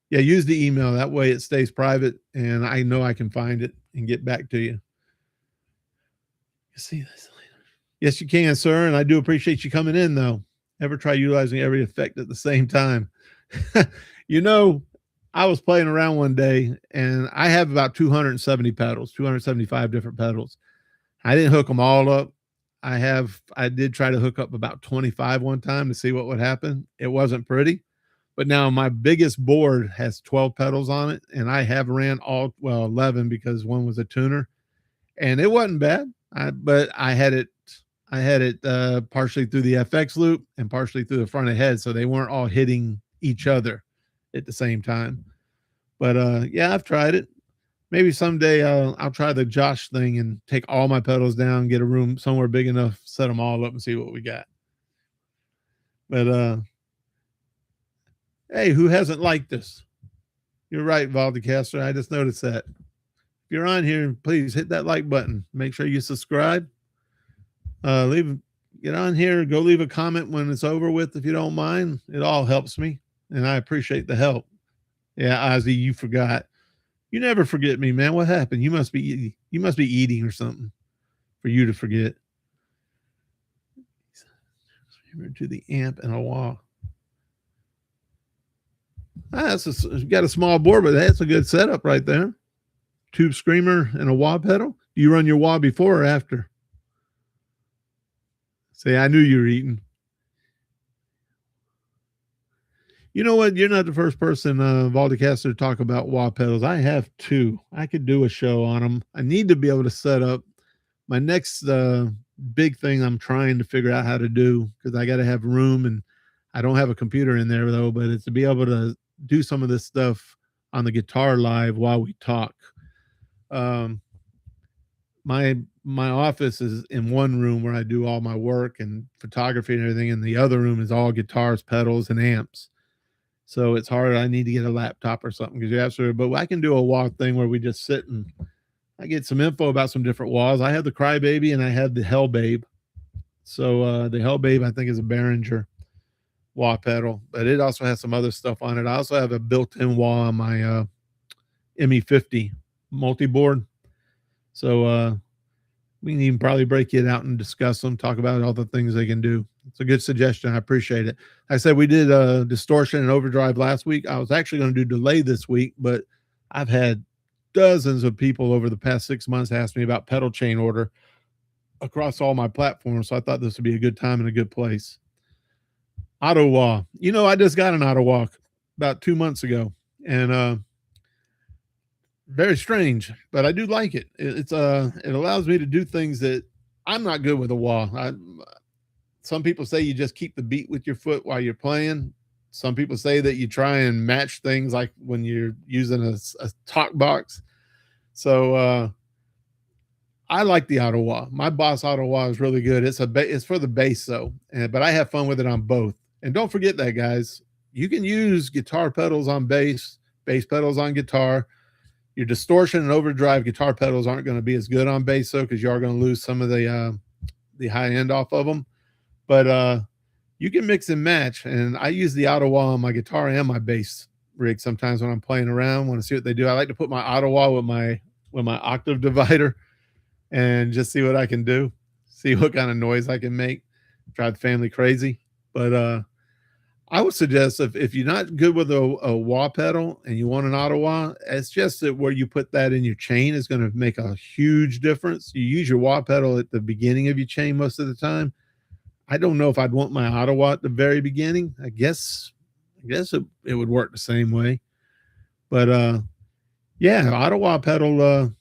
yeah, use the email. That way it stays private and I know I can find it and get back to you. You see this later. Yes, you can, sir. And I do appreciate you coming in, though. Ever try utilizing every effect at the same time? you know, I was playing around one day and I have about 270 pedals, 275 different pedals. I didn't hook them all up. I did try to hook up about 25 one time to see what would happen. It wasn't pretty. But now my biggest board has 12 pedals on it, and I have ran all, well, 11 because one was a tuner, and it wasn't bad. But I had it partially through the FX loop and partially through the front of head, so they weren't all hitting each other at the same time. But yeah, I've tried it. Maybe someday I'll try the Josh thing and take all my pedals down, get a room somewhere big enough, set them all up, and see what we got. But hey, who hasn't liked this? You're right, Valdecaster. I just noticed that. If you're on here, please hit that like button. Make sure you subscribe. Get on here. Go leave a comment when it's over with, if you don't mind. It all helps me, and I appreciate the help. Yeah, Ozzy, you forgot. You never forget me, man. What happened? You must be eating or something for you to forget. To the amp and a wah. You got a small board, but that's a good setup right there. Tube screamer and a wah pedal. Do you run your wah before or after? Say, I knew you were eating. You know what? You're not the first person, Valdecaster, to talk about wah pedals. I have two. I could do a show on them. I need to be able to set up my next big thing I'm trying to figure out how to do, because I got to have room, and I don't have a computer in there though, but it's to be able to do some of this stuff on the guitar live while we talk. My office is in one room where I do all my work and photography and everything, and the other room is all guitars, pedals, and amps. So it's hard. I need to get a laptop or something, because you have to. But I can do a walk thing where we just sit and I get some info about some different walls. I have the Crybaby and I have the Hellbabe. So the Hellbabe, I think, is a Behringer wah pedal, but it also has some other stuff on it. I also have a built-in wah on my ME50 multi-board. So we can even probably break it out and discuss them, talk about all the things they can do. It's a good suggestion. I appreciate it. I said we did distortion and overdrive last week. I was actually going to do delay this week, but I've had dozens of people over the past 6 months ask me about pedal chain order across all my platforms. So I thought this would be a good time and a good place. Auto wah. You know, I just got an auto wah about 2 months ago, and very strange, but I do like it. It allows me to do things that I'm not good with a wah. Some people say you just keep the beat with your foot while you're playing. Some people say that you try and match things like when you're using a talk box. So I like the auto wah. My Boss auto wah is really good. It's for the bass though, but I have fun with it on both. And don't forget that, guys. You can use guitar pedals on bass pedals on guitar. Your distortion and overdrive guitar pedals aren't going to be as good on bass though, because you are going to lose some of the high end off of them. But you can mix and match. And I use the auto wah on my guitar and my bass rig sometimes when I'm playing around. Want to see what they do? I like to put my auto wah with my octave divider and just see what I can do. See what kind of noise I can make. Drive the family crazy. But I would suggest if you're not good with a wah pedal and you want an auto wah, it's just that where you put that in your chain is going to make a huge difference. You use your wah pedal at the beginning of your chain most of the time. I don't know if I'd want my auto wah at the very beginning. I guess it would work the same way. But yeah, auto wah pedal,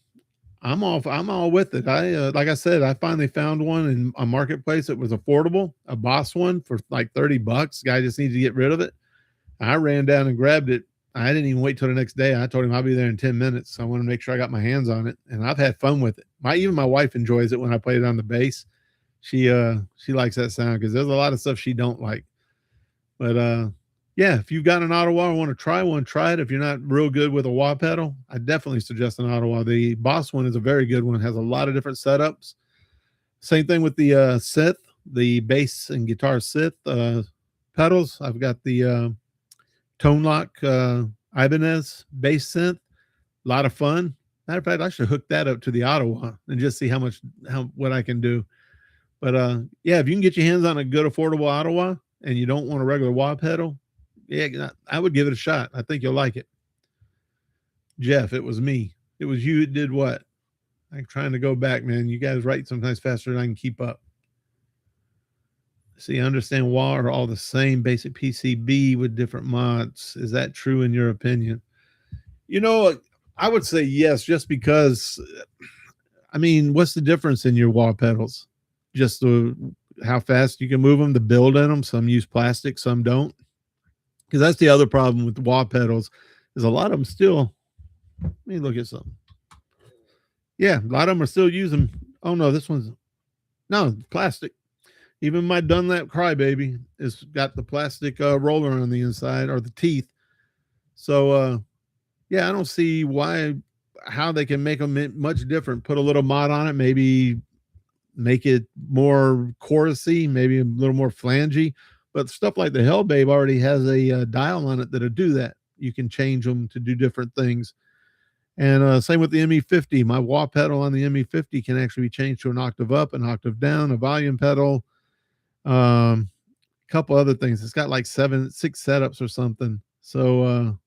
I'm all with it. Like I said, I finally found one in a marketplace that was affordable, a Boss one for like $30. Guy just needed to get rid of it. I ran down and grabbed it. I didn't even wait till the next day. I told him I'll be there in 10 minutes. So I want to make sure I got my hands on it, and I've had fun with it. Even my wife enjoys it when I play it on the bass. She likes that sound, because there's a lot of stuff she don't like. But yeah, if you've got an auto wah and want to try one, try it. If you're not real good with a wah pedal, I definitely suggest an auto wah. The Boss one is a very good one. It has a lot of different setups. Same thing with the Sith, the bass and guitar Sith pedals. I've got the Tone Lock Ibanez bass synth. A lot of fun. Matter of fact, I should hook that up to the auto wah and just see what I can do. But yeah, if you can get your hands on a good affordable Ottawa and you don't want a regular wah pedal, yeah, I would give it a shot. I think you'll like it. Jeff, it was me. It was you that did what? I'm trying to go back, man. You guys write sometimes faster than I can keep up. See, understand wah are all the same basic PCB with different mods. Is that true in your opinion? You know, I would say yes, just because. I mean, what's the difference in your wah pedals? Just how fast you can move them, the build in them. Some use plastic, some don't. Because that's the other problem with wah pedals is a lot of them still. Let me look at something. Yeah, a lot of them are still using. Oh no, this one's no plastic. Even my Dunlap Crybaby has got the plastic roller on the inside or the teeth. So yeah, I don't see how they can make them much different. Put a little mod on it, maybe make it more chorusy, maybe a little more flangey. But stuff like the Hellbabe already has a dial on it that'll do that. You can change them to do different things. And same with the ME50. My wah pedal on the ME50 can actually be changed to an octave up, an octave down, a volume pedal, a couple other things. It's got like 6 setups or something. So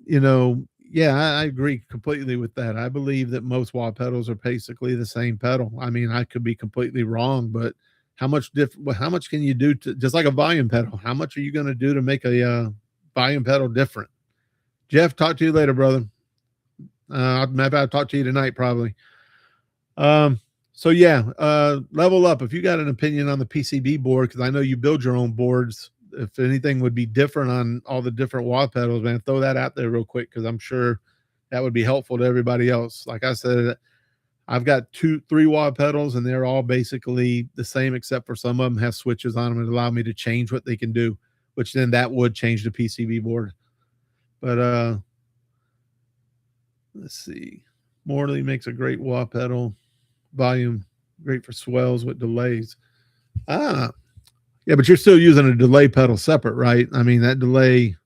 you know, yeah, I agree completely with that. I believe that most wah pedals are basically the same pedal. I mean, I could be completely wrong, but how much how much can you do to, just like a volume pedal? How much are you going to do to make a volume pedal different? Jeff, talk to you later, brother. Maybe I'll talk to you tonight, probably. So yeah, level up. If you got an opinion on the PCB board, because I know you build your own boards, if anything would be different on all the different wah pedals, man, throw that out there real quick, because I'm sure that would be helpful to everybody else. Like I said, I've got 3 wah pedals, and they're all basically the same, except for some of them have switches on them that allow me to change what they can do, which then that would change the PCB board. But let's see. Morley makes a great wah pedal. Volume, great for swells with delays. Yeah, but you're still using a delay pedal separate, right? I mean, that delay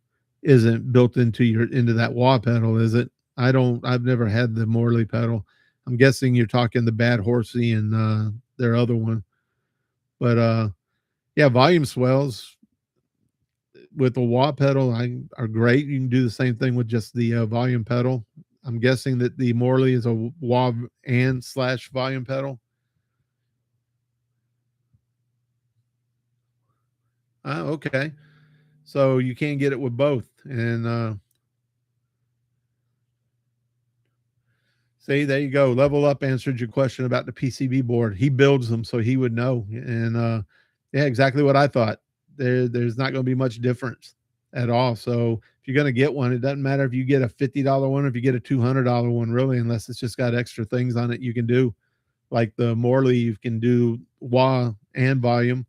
isn't built into that wah pedal, is it? I've never had the Morley pedal. I'm guessing you're talking the Bad Horsey and their other one. But yeah, volume swells with the wah pedal are great. You can do the same thing with just the volume pedal. I'm guessing that the Morley is a wah and / volume pedal. Okay. So you can get it with both. And see, there you go. Level Up answered your question about the PCB board. He builds them, so he would know. And yeah, exactly what I thought. There's not going to be much difference at all. So if you're going to get one, it doesn't matter if you get a $50 one or if you get a $200 one, really, unless it's just got extra things on it you can do. Like the Morley, you can do wah and volume.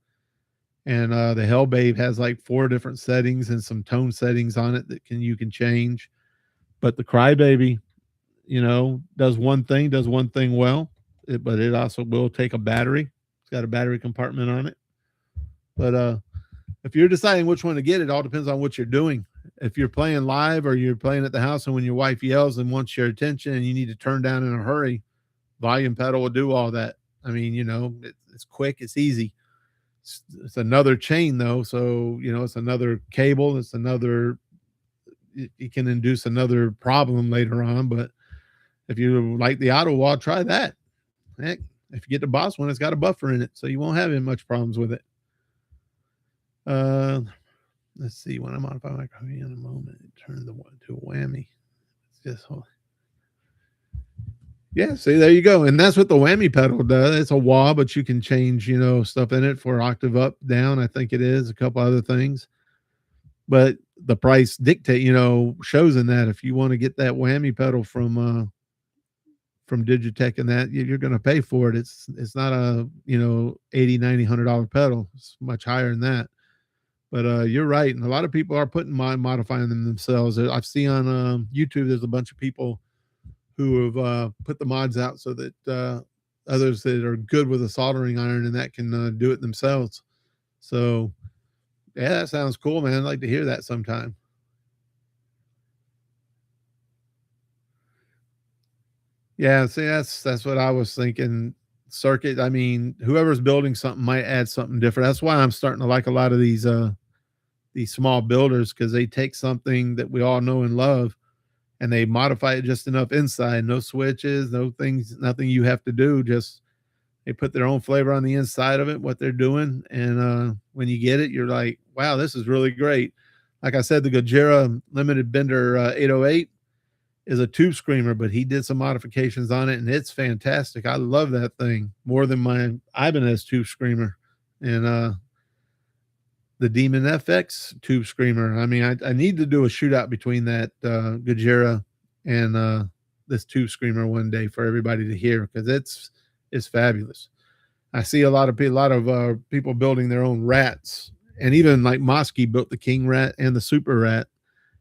And the Hellbabe has like 4 different settings and some tone settings on it that you can change. But the Crybaby, does one thing well, but it also will take a battery. It's got a battery compartment on it. But if you're deciding which one to get, it all depends on what you're doing. If you're playing live or you're playing at the house and when your wife yells and wants your attention and you need to turn down in a hurry, volume pedal will do all that. I mean, it's quick, it's easy. It's another chain though, so it's another cable. It can induce another problem later on. But if you like the Ottawa, try that. Heck, if you get the Boss one, it's got a buffer in it, so you won't have any much problems with it. Let's see. When I modify my copy in a moment, turn the one to a whammy. It's just yeah. See, there you go, and that's what the whammy pedal does. It's a wah, but you can change stuff in it for octave up, down. I think it is a couple other things, but the price shows in that. If you want to get that whammy pedal from Digitech and that, you're going to pay for it. It's not a $80, $90, $100 pedal. It's much higher than that. But you're right, and a lot of people are modifying them themselves. I've seen on YouTube there's a bunch of people who have put the mods out so that others that are good with a soldering iron and that can do it themselves. So yeah, that sounds cool, man. I'd like to hear that sometime. Yeah, see, that's what I was thinking. circuit. I mean, whoever's building something might add something different. That's why I'm starting to like a lot of these small builders, because they take something that we all know and love and they modify it just enough inside. No switches, no things, nothing you have to do. Just they put their own flavor on the inside of it, what they're doing. And when you get it, you're like, wow, this is really great. Like I said, the Gojira Limited Bender 808 is a tube screamer, but he did some modifications on it and it's fantastic. I love that thing more than my Ibanez tube screamer. And the Demon FX tube screamer. I mean, I need to do a shootout between that Gojira and this tube screamer one day for everybody to hear, because it's fabulous. I see a lot of people building their own rats, and even like Mosky built the King Rat and the Super Rat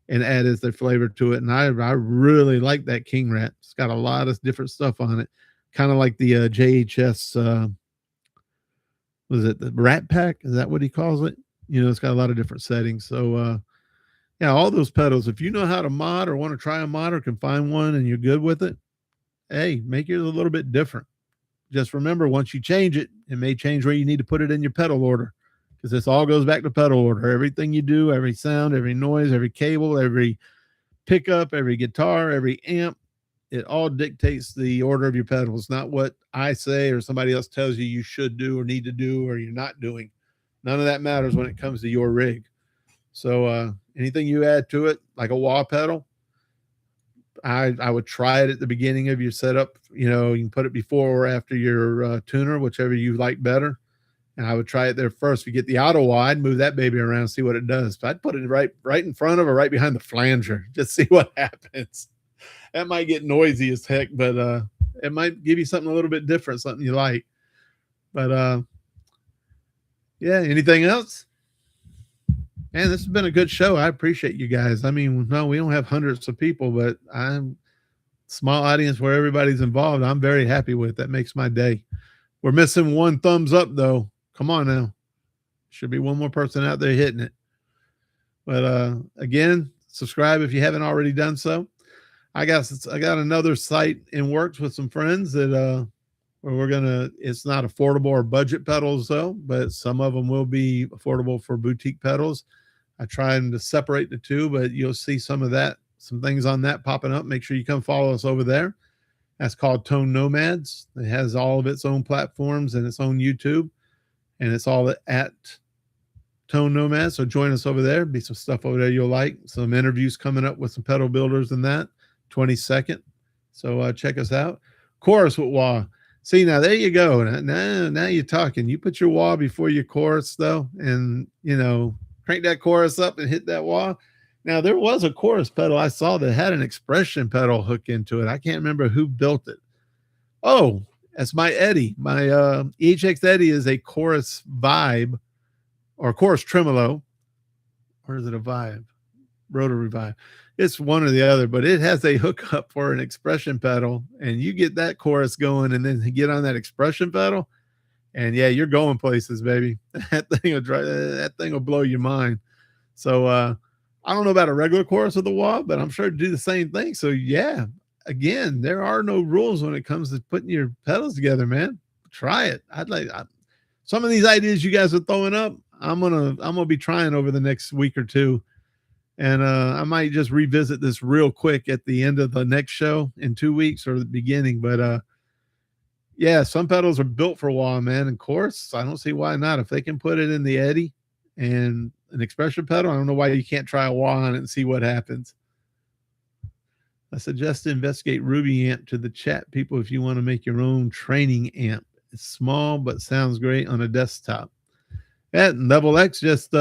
and added their flavor to it. And I really like that King Rat. It's got a lot of different stuff on it, kind of like the JHS. Was it the Rat Pack? Is that what he calls it? You know, it's got a lot of different settings. So yeah, all those pedals, if you know how to mod or want to try a mod or can find one and you're good with it, hey, make it a little bit different. Just remember, once you change it, it may change where you need to put it in your pedal order, because this all goes back to pedal order. Everything you do, every sound, every noise, every cable, every pickup, every guitar, every amp, it all dictates the order of your pedals, not what I say or somebody else tells you should do or need to do or you're not doing. None of that matters when it comes to your rig. So anything you add to it, like a wah pedal, I would try it at the beginning of your setup. You know, you can put it before or after your tuner, whichever you like better. And I would try it there first. If you get the auto wah, I'd move that baby around, see what it does. But I'd put it right in front of or right behind the flanger, just see what happens. That might get noisy as heck, but it might give you something a little bit different, something you like. But yeah, anything else? Man, this has been a good show. I appreciate you guys. I mean, no, we don't have hundreds of people, but I'm small audience where everybody's involved. I'm very happy with. That makes my day. We're missing one thumbs up though. Come on now. Should be one more person out there hitting it. But again, subscribe if you haven't already done so. I got another site in works with some friends that where it's not affordable or budget pedals though, but some of them will be affordable for boutique pedals. I trying to separate the two, but you'll see some things on that popping up. Make sure you come follow us over there. That's called Tone Nomads. It has all of its own platforms and its own YouTube, and it's all at Tone Nomads. So join us over there. Be some stuff over there you'll like. Some interviews coming up with some pedal builders and that. 22nd. So check us out. Chorus with wah. See, now there you go. Now you're talking. You put your wah before your chorus though, and you know, crank that chorus up and hit that wah. Now there was a chorus pedal I saw that had an expression pedal hook into it. I can't remember who built it. Oh, that's my Eddie. My EHX Eddie is a chorus vibe or chorus tremolo. Or is it a vibe? Rotary vibe. It's one or the other, but it has a hookup for an expression pedal, and you get that chorus going and then get on that expression pedal, and yeah, you're going places, baby. That thing will blow your mind. So I don't know about a regular chorus of the wah, but I'm sure to do the same thing. So yeah, again, there are no rules when it comes to putting your pedals together, man. Try it. Some of these ideas you guys are throwing up, I'm gonna be trying over the next week or two. And I might just revisit this real quick at the end of the next show in 2 weeks or the beginning. But yeah, some pedals are built for wah, man. And course, I don't see why not. If they can put it in the Eddie and an expression pedal, I don't know why you can't try a wah on it and see what happens. I suggest to investigate Ruby Amp to the chat, people, if you want to make your own training amp. It's small, but sounds great on a desktop. And Level X just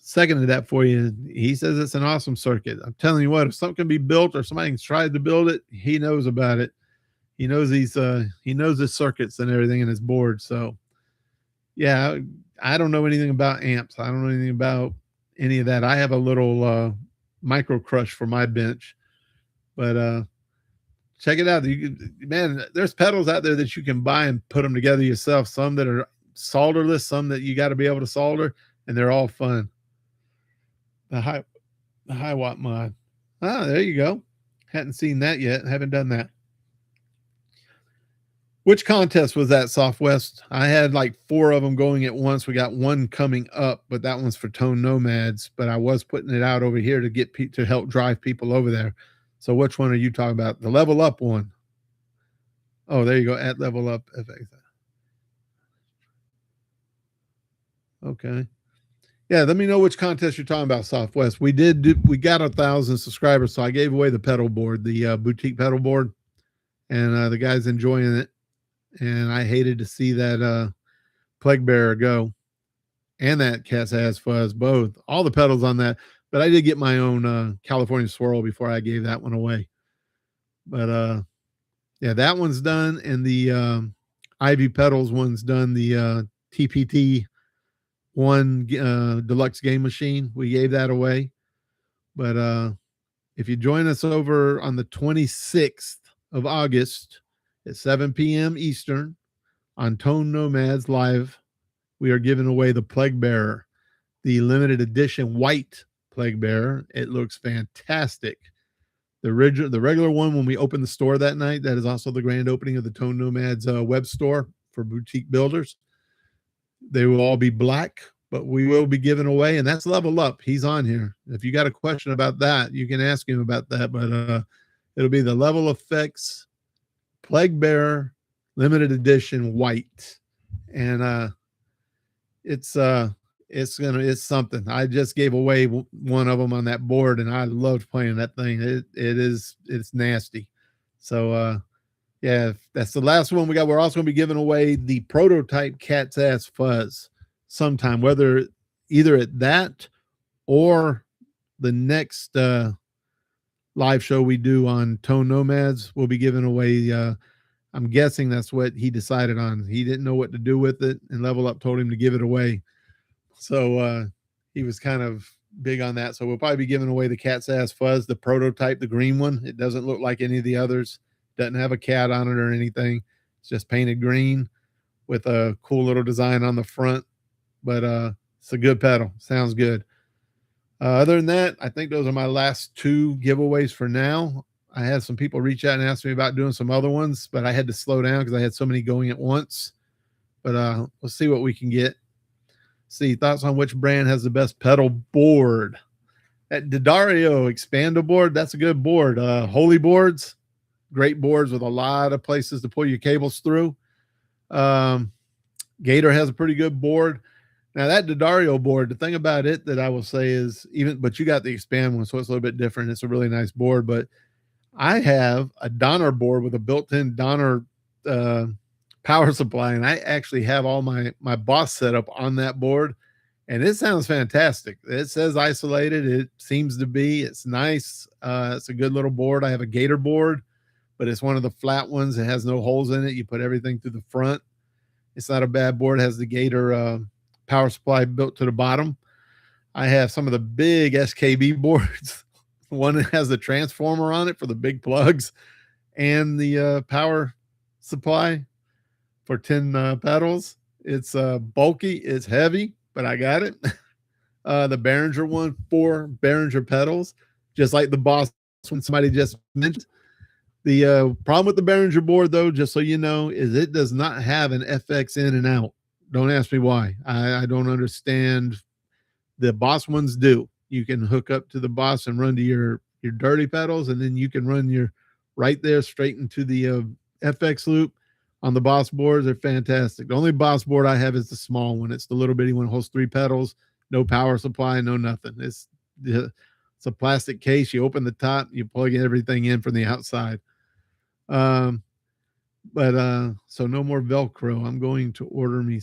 seconded that for you. He says it's an awesome circuit. I'm telling you what, if something can be built or somebody tried to build it, he knows about it. He knows he knows his circuits and everything in his board. So yeah, I don't know anything about amps. I don't know anything about any of that. I have a little micro crush for my bench, but check it out. Man, there's pedals out there that you can buy and put them together yourself. Some that are solderless, some that you got to be able to solder, and they're all fun. The high watt mod. Ah, there you go. Hadn't seen that yet. Haven't done that. Which contest was that, Softwest? I had like 4 of them going at once. We got one coming up, but that one's for Tone Nomads. But I was putting it out over here to get to help drive people over there. So which one are you talking about? The Level Up one. Oh, there you go. At Level Up FX. Okay. Yeah, let me know which contest you're talking about, Softwest. We got 1,000 subscribers, so I gave away the pedal board, the boutique pedal board, and the guy's enjoying it. And I hated to see that Plague Bearer go, and that Cat's Ass Fuzz, both, all the pedals on that. But I did get my own California Swirl before I gave that one away. But yeah, that one's done, and the Ivy Pedals one's done. The TPT one deluxe game machine, we gave that away. But if you join us over on the 26th of August at 7 p.m. Eastern on Tone Nomads Live, we are giving away the Plague Bearer, the limited edition white Plague Bearer. It looks fantastic. The regular one, when we open the store that night, that is also the grand opening of the Tone Nomads web store for boutique builders. They will all be black, but we will be giving away, and that's Level Up. He's on here. If you got a question about that, you can ask him about that. But it'll be the Level Effects Plague Bearer limited edition white, and it's something. I just gave away one of them on that board, and I loved playing that thing. It's nasty. So yeah, that's the last one we got. We're also going to be giving away the prototype Cat's Ass Fuzz sometime, whether either at that or the next live show we do on Tone Nomads. We'll be giving away. I'm guessing that's what he decided on. He didn't know what to do with it, and Level Up told him to give it away. So he was kind of big on that. So we'll probably be giving away the Cat's Ass Fuzz, the prototype, the green one. It doesn't look like any of the others. Doesn't have a cat on it or anything. It's just painted green with a cool little design on the front. But it's a good pedal. Sounds good. Other than that, I think those are my last 2 giveaways for now. I had some people reach out and ask me about doing some other ones, but I had to slow down because I had so many going at once. But we'll see what we can get. See, thoughts on which brand has the best pedal board? At D'Addario Expando board, that's a good board. Holy boards, great boards with a lot of places to pull your cables through. Gator has a pretty good board. Now that D'Addario board, the thing about it that I will say is but you got the Expand one, so it's a little bit different. It's a really nice board, but I have a Donner board with a built-in Donner power supply, and I actually have all my Boss setup on that board, and it sounds fantastic. It says isolated. It seems to be. It's nice. It's a good little board. I have a Gator board, but it's one of the flat ones. It has no holes in it. You put everything through the front. It's not a bad board. It has the Gator power supply built to the bottom. I have some of the big SKB boards. One that has the transformer on it for the big plugs and the power supply for 10 pedals. It's bulky, it's heavy, but I got it. The Behringer one, 4 Behringer pedals, just like the Boss one somebody just mentioned. The problem with the Behringer board, though, just so you know, is it does not have an FX in and out. Don't ask me why. I don't understand. The Boss ones do. You can hook up to the Boss and run to your dirty pedals, and then you can run your right there straight into the FX loop on the Boss boards. They're fantastic. The only Boss board I have is the small one. It's the little bitty one, holds 3 pedals, no power supply, no nothing. It's a plastic case. You open the top, you plug everything in from the outside. So no more Velcro. I'm going to order me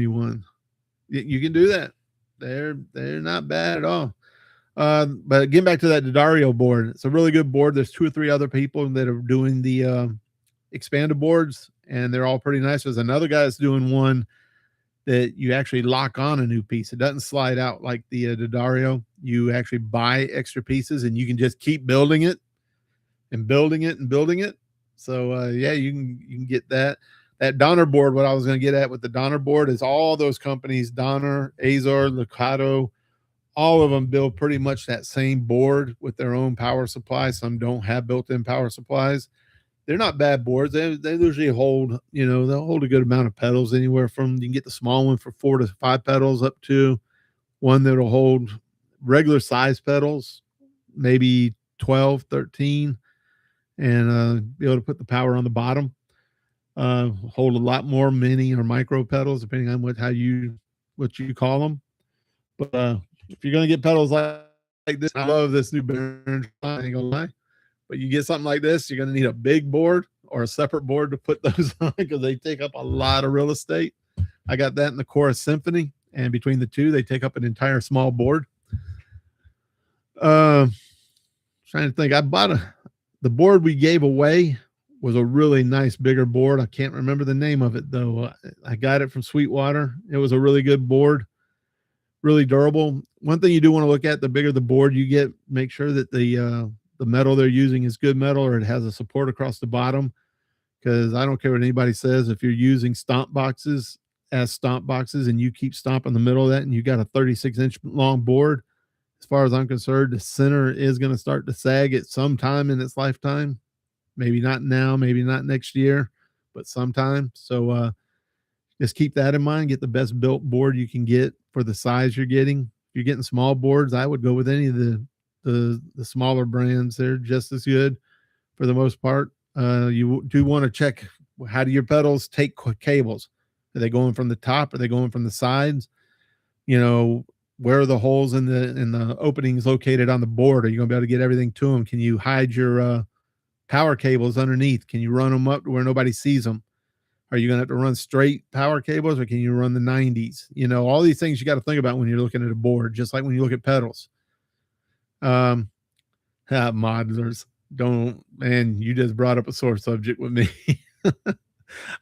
one. You can do that. They're not bad at all. But getting back to that D'Addario board, it's a really good board. There's 2 or 3 other people that are doing the Expando boards, and they're all pretty nice. There's another guy that's doing one that you actually lock on a new piece. It doesn't slide out like the D'Addario. You actually buy extra pieces, and you can just keep building it and building it and building it. So yeah, you can get that. That Donner board, what I was going to get at with the Donner board is all those companies, Donner, Azor, Lucado, all of them build pretty much that same board with their own power supply. Some don't have built-in power supplies. they're not bad boards. They usually hold, they'll hold a good amount of pedals, anywhere from, you can get the small one for 4 to 5 pedals up to one that'll hold regular size pedals, maybe 12, 13, and be able to put the power on the bottom. Hold a lot more mini or micro pedals, depending on what you call them. But if you're gonna get pedals like this, I love this new Behringer. I ain't gonna lie, but you get something like this, you're gonna need a big board or a separate board to put those on, because they take up a lot of real estate. I got that in the Chorus Symphony, and between the two, they take up an entire small board. Trying to think, the board we gave away was a really nice bigger board. I can't remember the name of it though. I got it from Sweetwater. It was a really good board, really durable. One thing you do want to look at, the bigger the board you get, make sure that the metal they're using is good metal, or it has a support across the bottom. Because I don't care what anybody says, if you're using stomp boxes as stomp boxes and you keep stomping the middle of that and you got a 36-inch long board, as far as I'm concerned, the center is going to start to sag at some time in its lifetime. Maybe not now, maybe not next year, but sometime. So just keep that in mind. Get the best built board you can get for the size you're getting. If you're getting small boards, I would go with any of the smaller brands. They're just as good for the most part. You do want to check, how do your pedals take cables? Are they going from the top? Are they going from the sides? Where are the holes in the openings located on the board? Are you going to be able to get everything to them? Can you hide your power cables underneath? Can you run them up to where nobody sees them? Are you going to have to run straight power cables, or can you run the 90s? All these things you got to think about when you're looking at a board, just like when you look at pedals. Modelers. You just brought up a sore subject with me.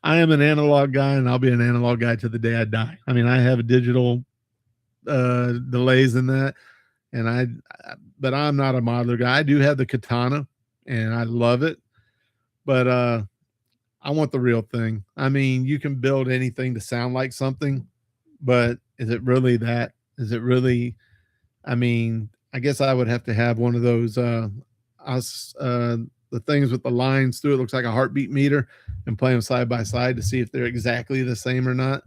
I am an analog guy, and I'll be an analog guy to the day I die. I mean, I have a digital delays in that, but I'm not a modeler guy. I do have the Katana, and I love it, but I want the real thing. I mean, you can build anything to sound like something, but is it really that? Is it really? I mean, I guess I would have to have one of those the things with the lines through it, looks like a heartbeat meter, and play them side by side to see if they're exactly the same or not.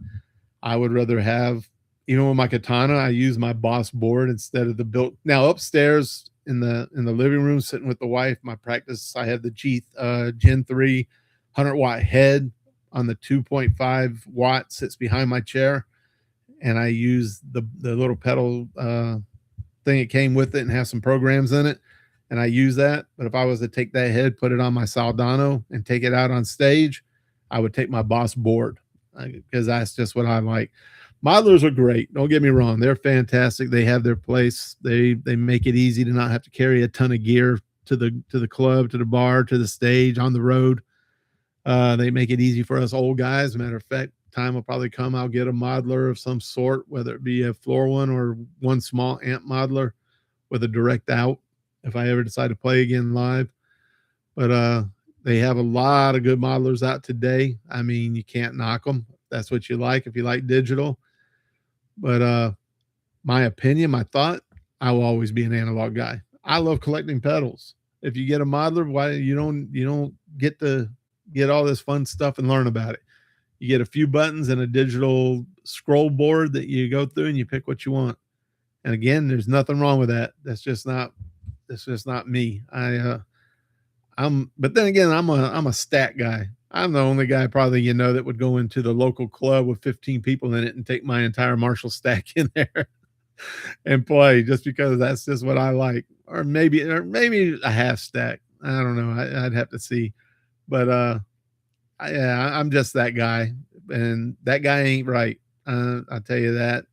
I would rather have, even with my Katana, I use my Boss board instead of the built. Now upstairs in the living room, sitting with the wife, my practice, I have the Gen 3 100-watt head on the 2.5 watt, sits behind my chair, and I use the little pedal thing it came with it and have some programs in it, and I use that. But if I was to take that head, put it on my Soldano, and take it out on stage, I would take my Boss board, because that's just what I like. Modelers are great. Don't get me wrong. They're fantastic. They have their place. They make it easy to not have to carry a ton of gear to the club, to the bar, to the stage, on the road. They make it easy for us old guys. Matter of fact, time will probably come, I'll get a modeler of some sort, whether it be a floor one or one small amp modeler with a direct out, if I ever decide to play again live. But they have a lot of good modelers out today. I mean, you can't knock them. That's what you like, if you like digital. But my opinion, my thought, I will always be an analog guy. I love collecting pedals. If you get a modeler, why you don't get to get all this fun stuff and learn about it? You get a few buttons and a digital scroll board that you go through, and you pick what you want. And again, there's nothing wrong with that. That's just not me. But then again, I'm a stat guy. I'm the only guy probably that would go into the local club with 15 people in it and take my entire Marshall stack in there and play, just because that's just what I like. Or maybe a half stack. I don't know. I'd have to see. But I'm just that guy, and that guy ain't right. I'll tell you that.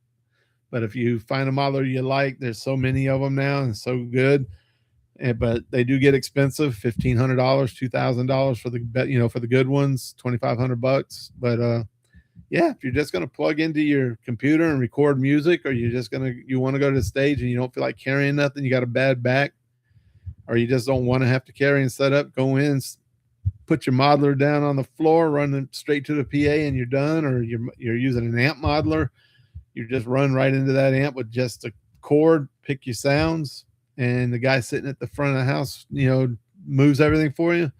But if you find a modeler you like, there's so many of them now and so good. But they do get expensive, $1,500, $2,000 for the good ones, $2,500. But yeah, if you're just going to plug into your computer and record music, or you want to go to the stage and you don't feel like carrying nothing, you got a bad back, or you just don't want to have to carry and set up, go in, put your modeler down on the floor, run it straight to the PA, and you're done. Or you're using an amp modeler, you just run right into that amp with just a cord, pick your sounds, and the guy sitting at the front of the house, moves everything for you.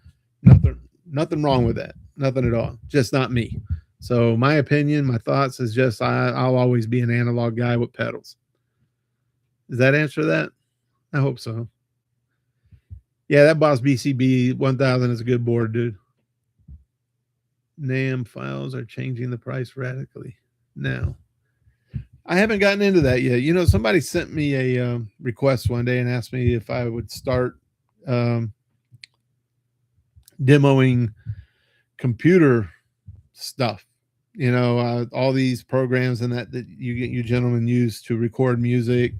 Nothing wrong with that. Nothing at all. Just not me. So my opinion, my thoughts is just I'll always be an analog guy with pedals. Does that answer that? I hope so. Yeah, that Boss BCB 1000 is a good board, dude. NAMM files are changing the price radically now. I haven't gotten into that yet. You know, somebody sent me a request one day and asked me if I would start demoing computer stuff. You know, all these programs and that you gentlemen use to record music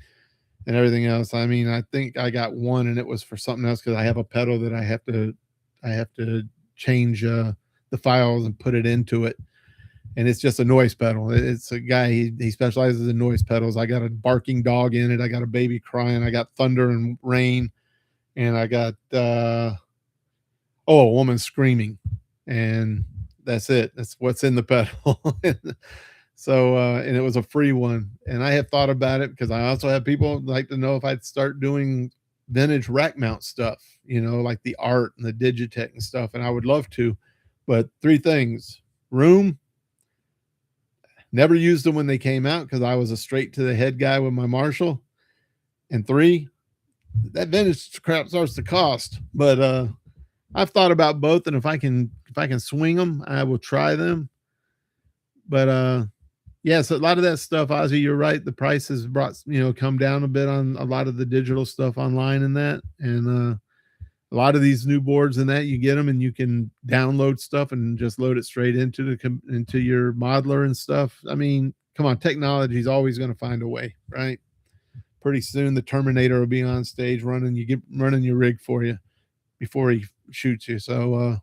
and everything else. I mean, I think I got one, and it was for something else because I have a pedal that I have to change the files and put it into it. And it's just a noise pedal. It's a guy, he specializes in noise pedals. I got a barking dog in it. I got a baby crying. I got thunder and rain. And I got, a woman screaming. And that's it. That's what's in the pedal. So, and it was a free one. And I have thought about it because I also have people like to know if I'd start doing vintage rack mount stuff, you know, like the Art and the Digitech and stuff. And I would love to. But 3 things: room. Never used them when they came out because I was a straight to the head guy with my Marshall. And 3, that vintage crap starts to cost. But I've thought about both, and if I can swing them, I will try them. But yeah, so a lot of that stuff, Ozzy, you're right. The price has come down a bit on a lot of the digital stuff online and that. And a lot of these new boards and that, you get them and you can download stuff and just load it straight into your modeler and stuff. I mean, come on, technology is always going to find a way, right? Pretty soon the Terminator will be on stage running your rig for you before he shoots you. So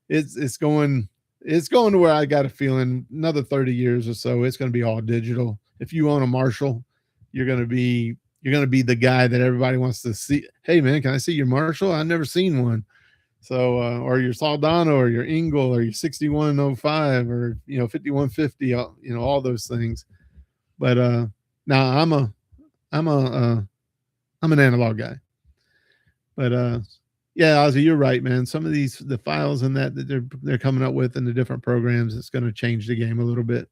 it's going to where I got a feeling another 30 years or so, it's going to be all digital. If you own a Marshall, you're going to be the guy that everybody wants to see. Hey man, can I see your Marshall? I've never seen one. So, or your Soldano or your Engel or your 6105 or, 5150, all those things. But, now I'm an analog guy, but, yeah, Ozzy, you're right, man. Some of the files and that they're coming up with in the different programs, it's going to change the game a little bit.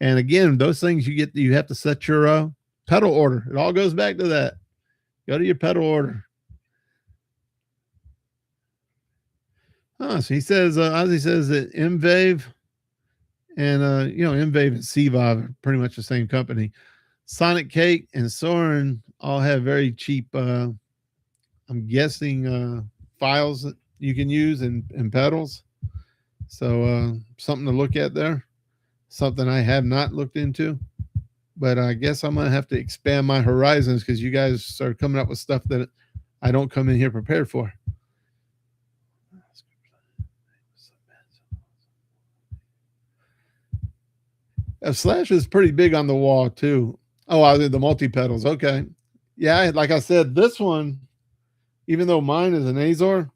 And again, those things you have to set your, pedal order. It all goes back to that. Go to your pedal order. So he says, Ozzy says that MVAVE and, MVAVE and CVAV are pretty much the same company. Sonic Cake and Soren all have very cheap, I'm guessing, files that you can use and pedals. So, something to look at there. Something I have not looked into. But I guess I'm going to have to expand my horizons because you guys are coming up with stuff that I don't come in here prepared for. Slash is pretty big on the wall too. Oh, the multi-pedals. Okay. Yeah, like I said, this one, even though mine is an Azor,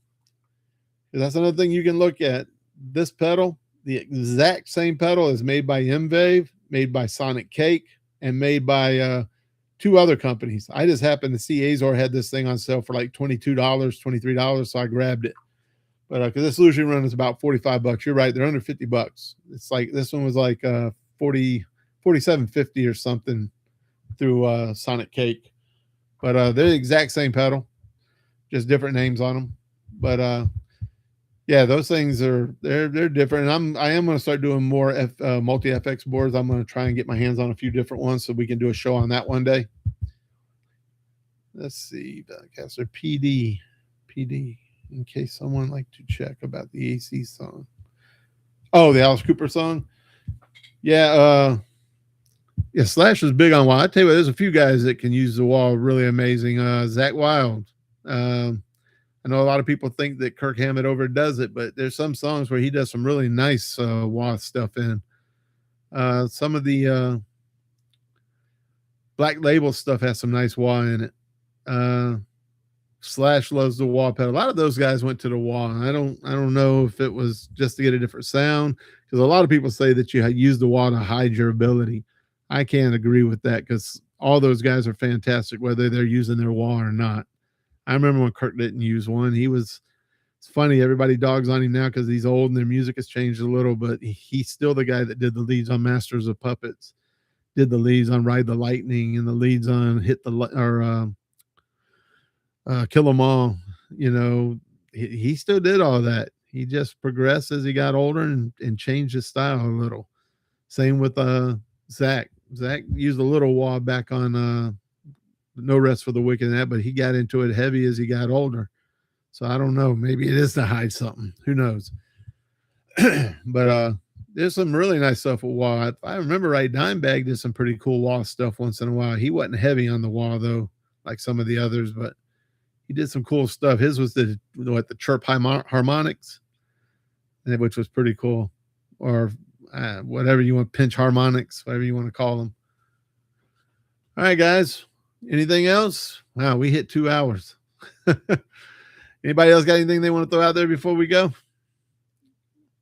that's another thing you can look at. This pedal, the exact same pedal is made by MVAVE, made by Sonic Cake, and made by 2 other companies. I just happened to see Azor had this thing on sale for like $22, $23, so I grabbed it. But because this Illusion Run is about $45, you're right, they're under $50. It's like this one was like $47.50 or something through Sonic Cake. But they're the exact same pedal, just different names on them. But yeah, those things they're different. And I am going to start doing more multi FX boards. I'm going to try and get my hands on a few different ones so we can do a show on that one day. Let's see, Caster PD, in case someone like to check about the AC song. Oh, the Alice Cooper song. Yeah, Slash is big on wall. I tell you what, there's a few guys that can use the wall really amazing. Zach Wild. I know a lot of people think that Kirk Hammett overdoes it, but there's some songs where he does some really nice wah stuff in. Some of the Black Label stuff has some nice wah in it. Slash loves the wah pedal. A lot of those guys went to the wah. I don't know if it was just to get a different sound, because a lot of people say that you use the wah to hide your ability. I can't agree with that because all those guys are fantastic, whether they're using their wah or not. I remember when Kirk didn't use one. He was It's funny, everybody dogs on him now because he's old and their music has changed a little, but he's still the guy that did the leads on Masters of Puppets, did the leads on Ride the Lightning, and the leads on Kill 'Em All. You know, he still did all that. He just progressed as he got older and changed his style a little. Same with Zach. Zach used a little wah back on No Rest for the Wicked and that, but he got into it heavy as he got older. So I don't know. Maybe it is to hide something. Who knows? But there's some really nice stuff with wah. If I remember right, Dimebag did some pretty cool wah stuff once in a while. He wasn't heavy on the wah though, like some of the others, but he did some cool stuff. His was the chirp harmonics, which was pretty cool, or whatever you want, pinch harmonics, whatever you want to call them. All right, guys. Anything else? Wow, we hit 2 hours. Anybody else got anything they want to throw out there before we go?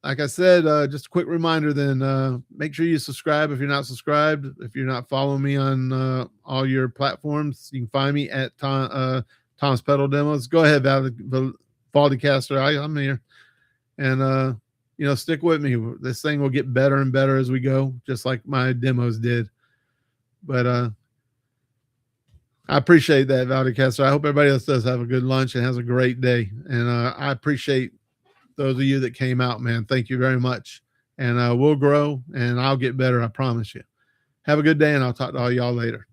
Like I said, just a quick reminder then, make sure you subscribe if you're not subscribed. If you're not following me on all your platforms, you can find me at Tom's Pedal Demos. Go ahead, Valdicaster. I'm here. And, stick with me. This thing will get better and better as we go, just like my demos did. But I appreciate that, Valdicaster. I hope everybody else does have a good lunch and has a great day. And I appreciate those of you that came out, man. Thank you very much. And we'll grow and I'll get better. I promise you. Have a good day, and I'll talk to all y'all later.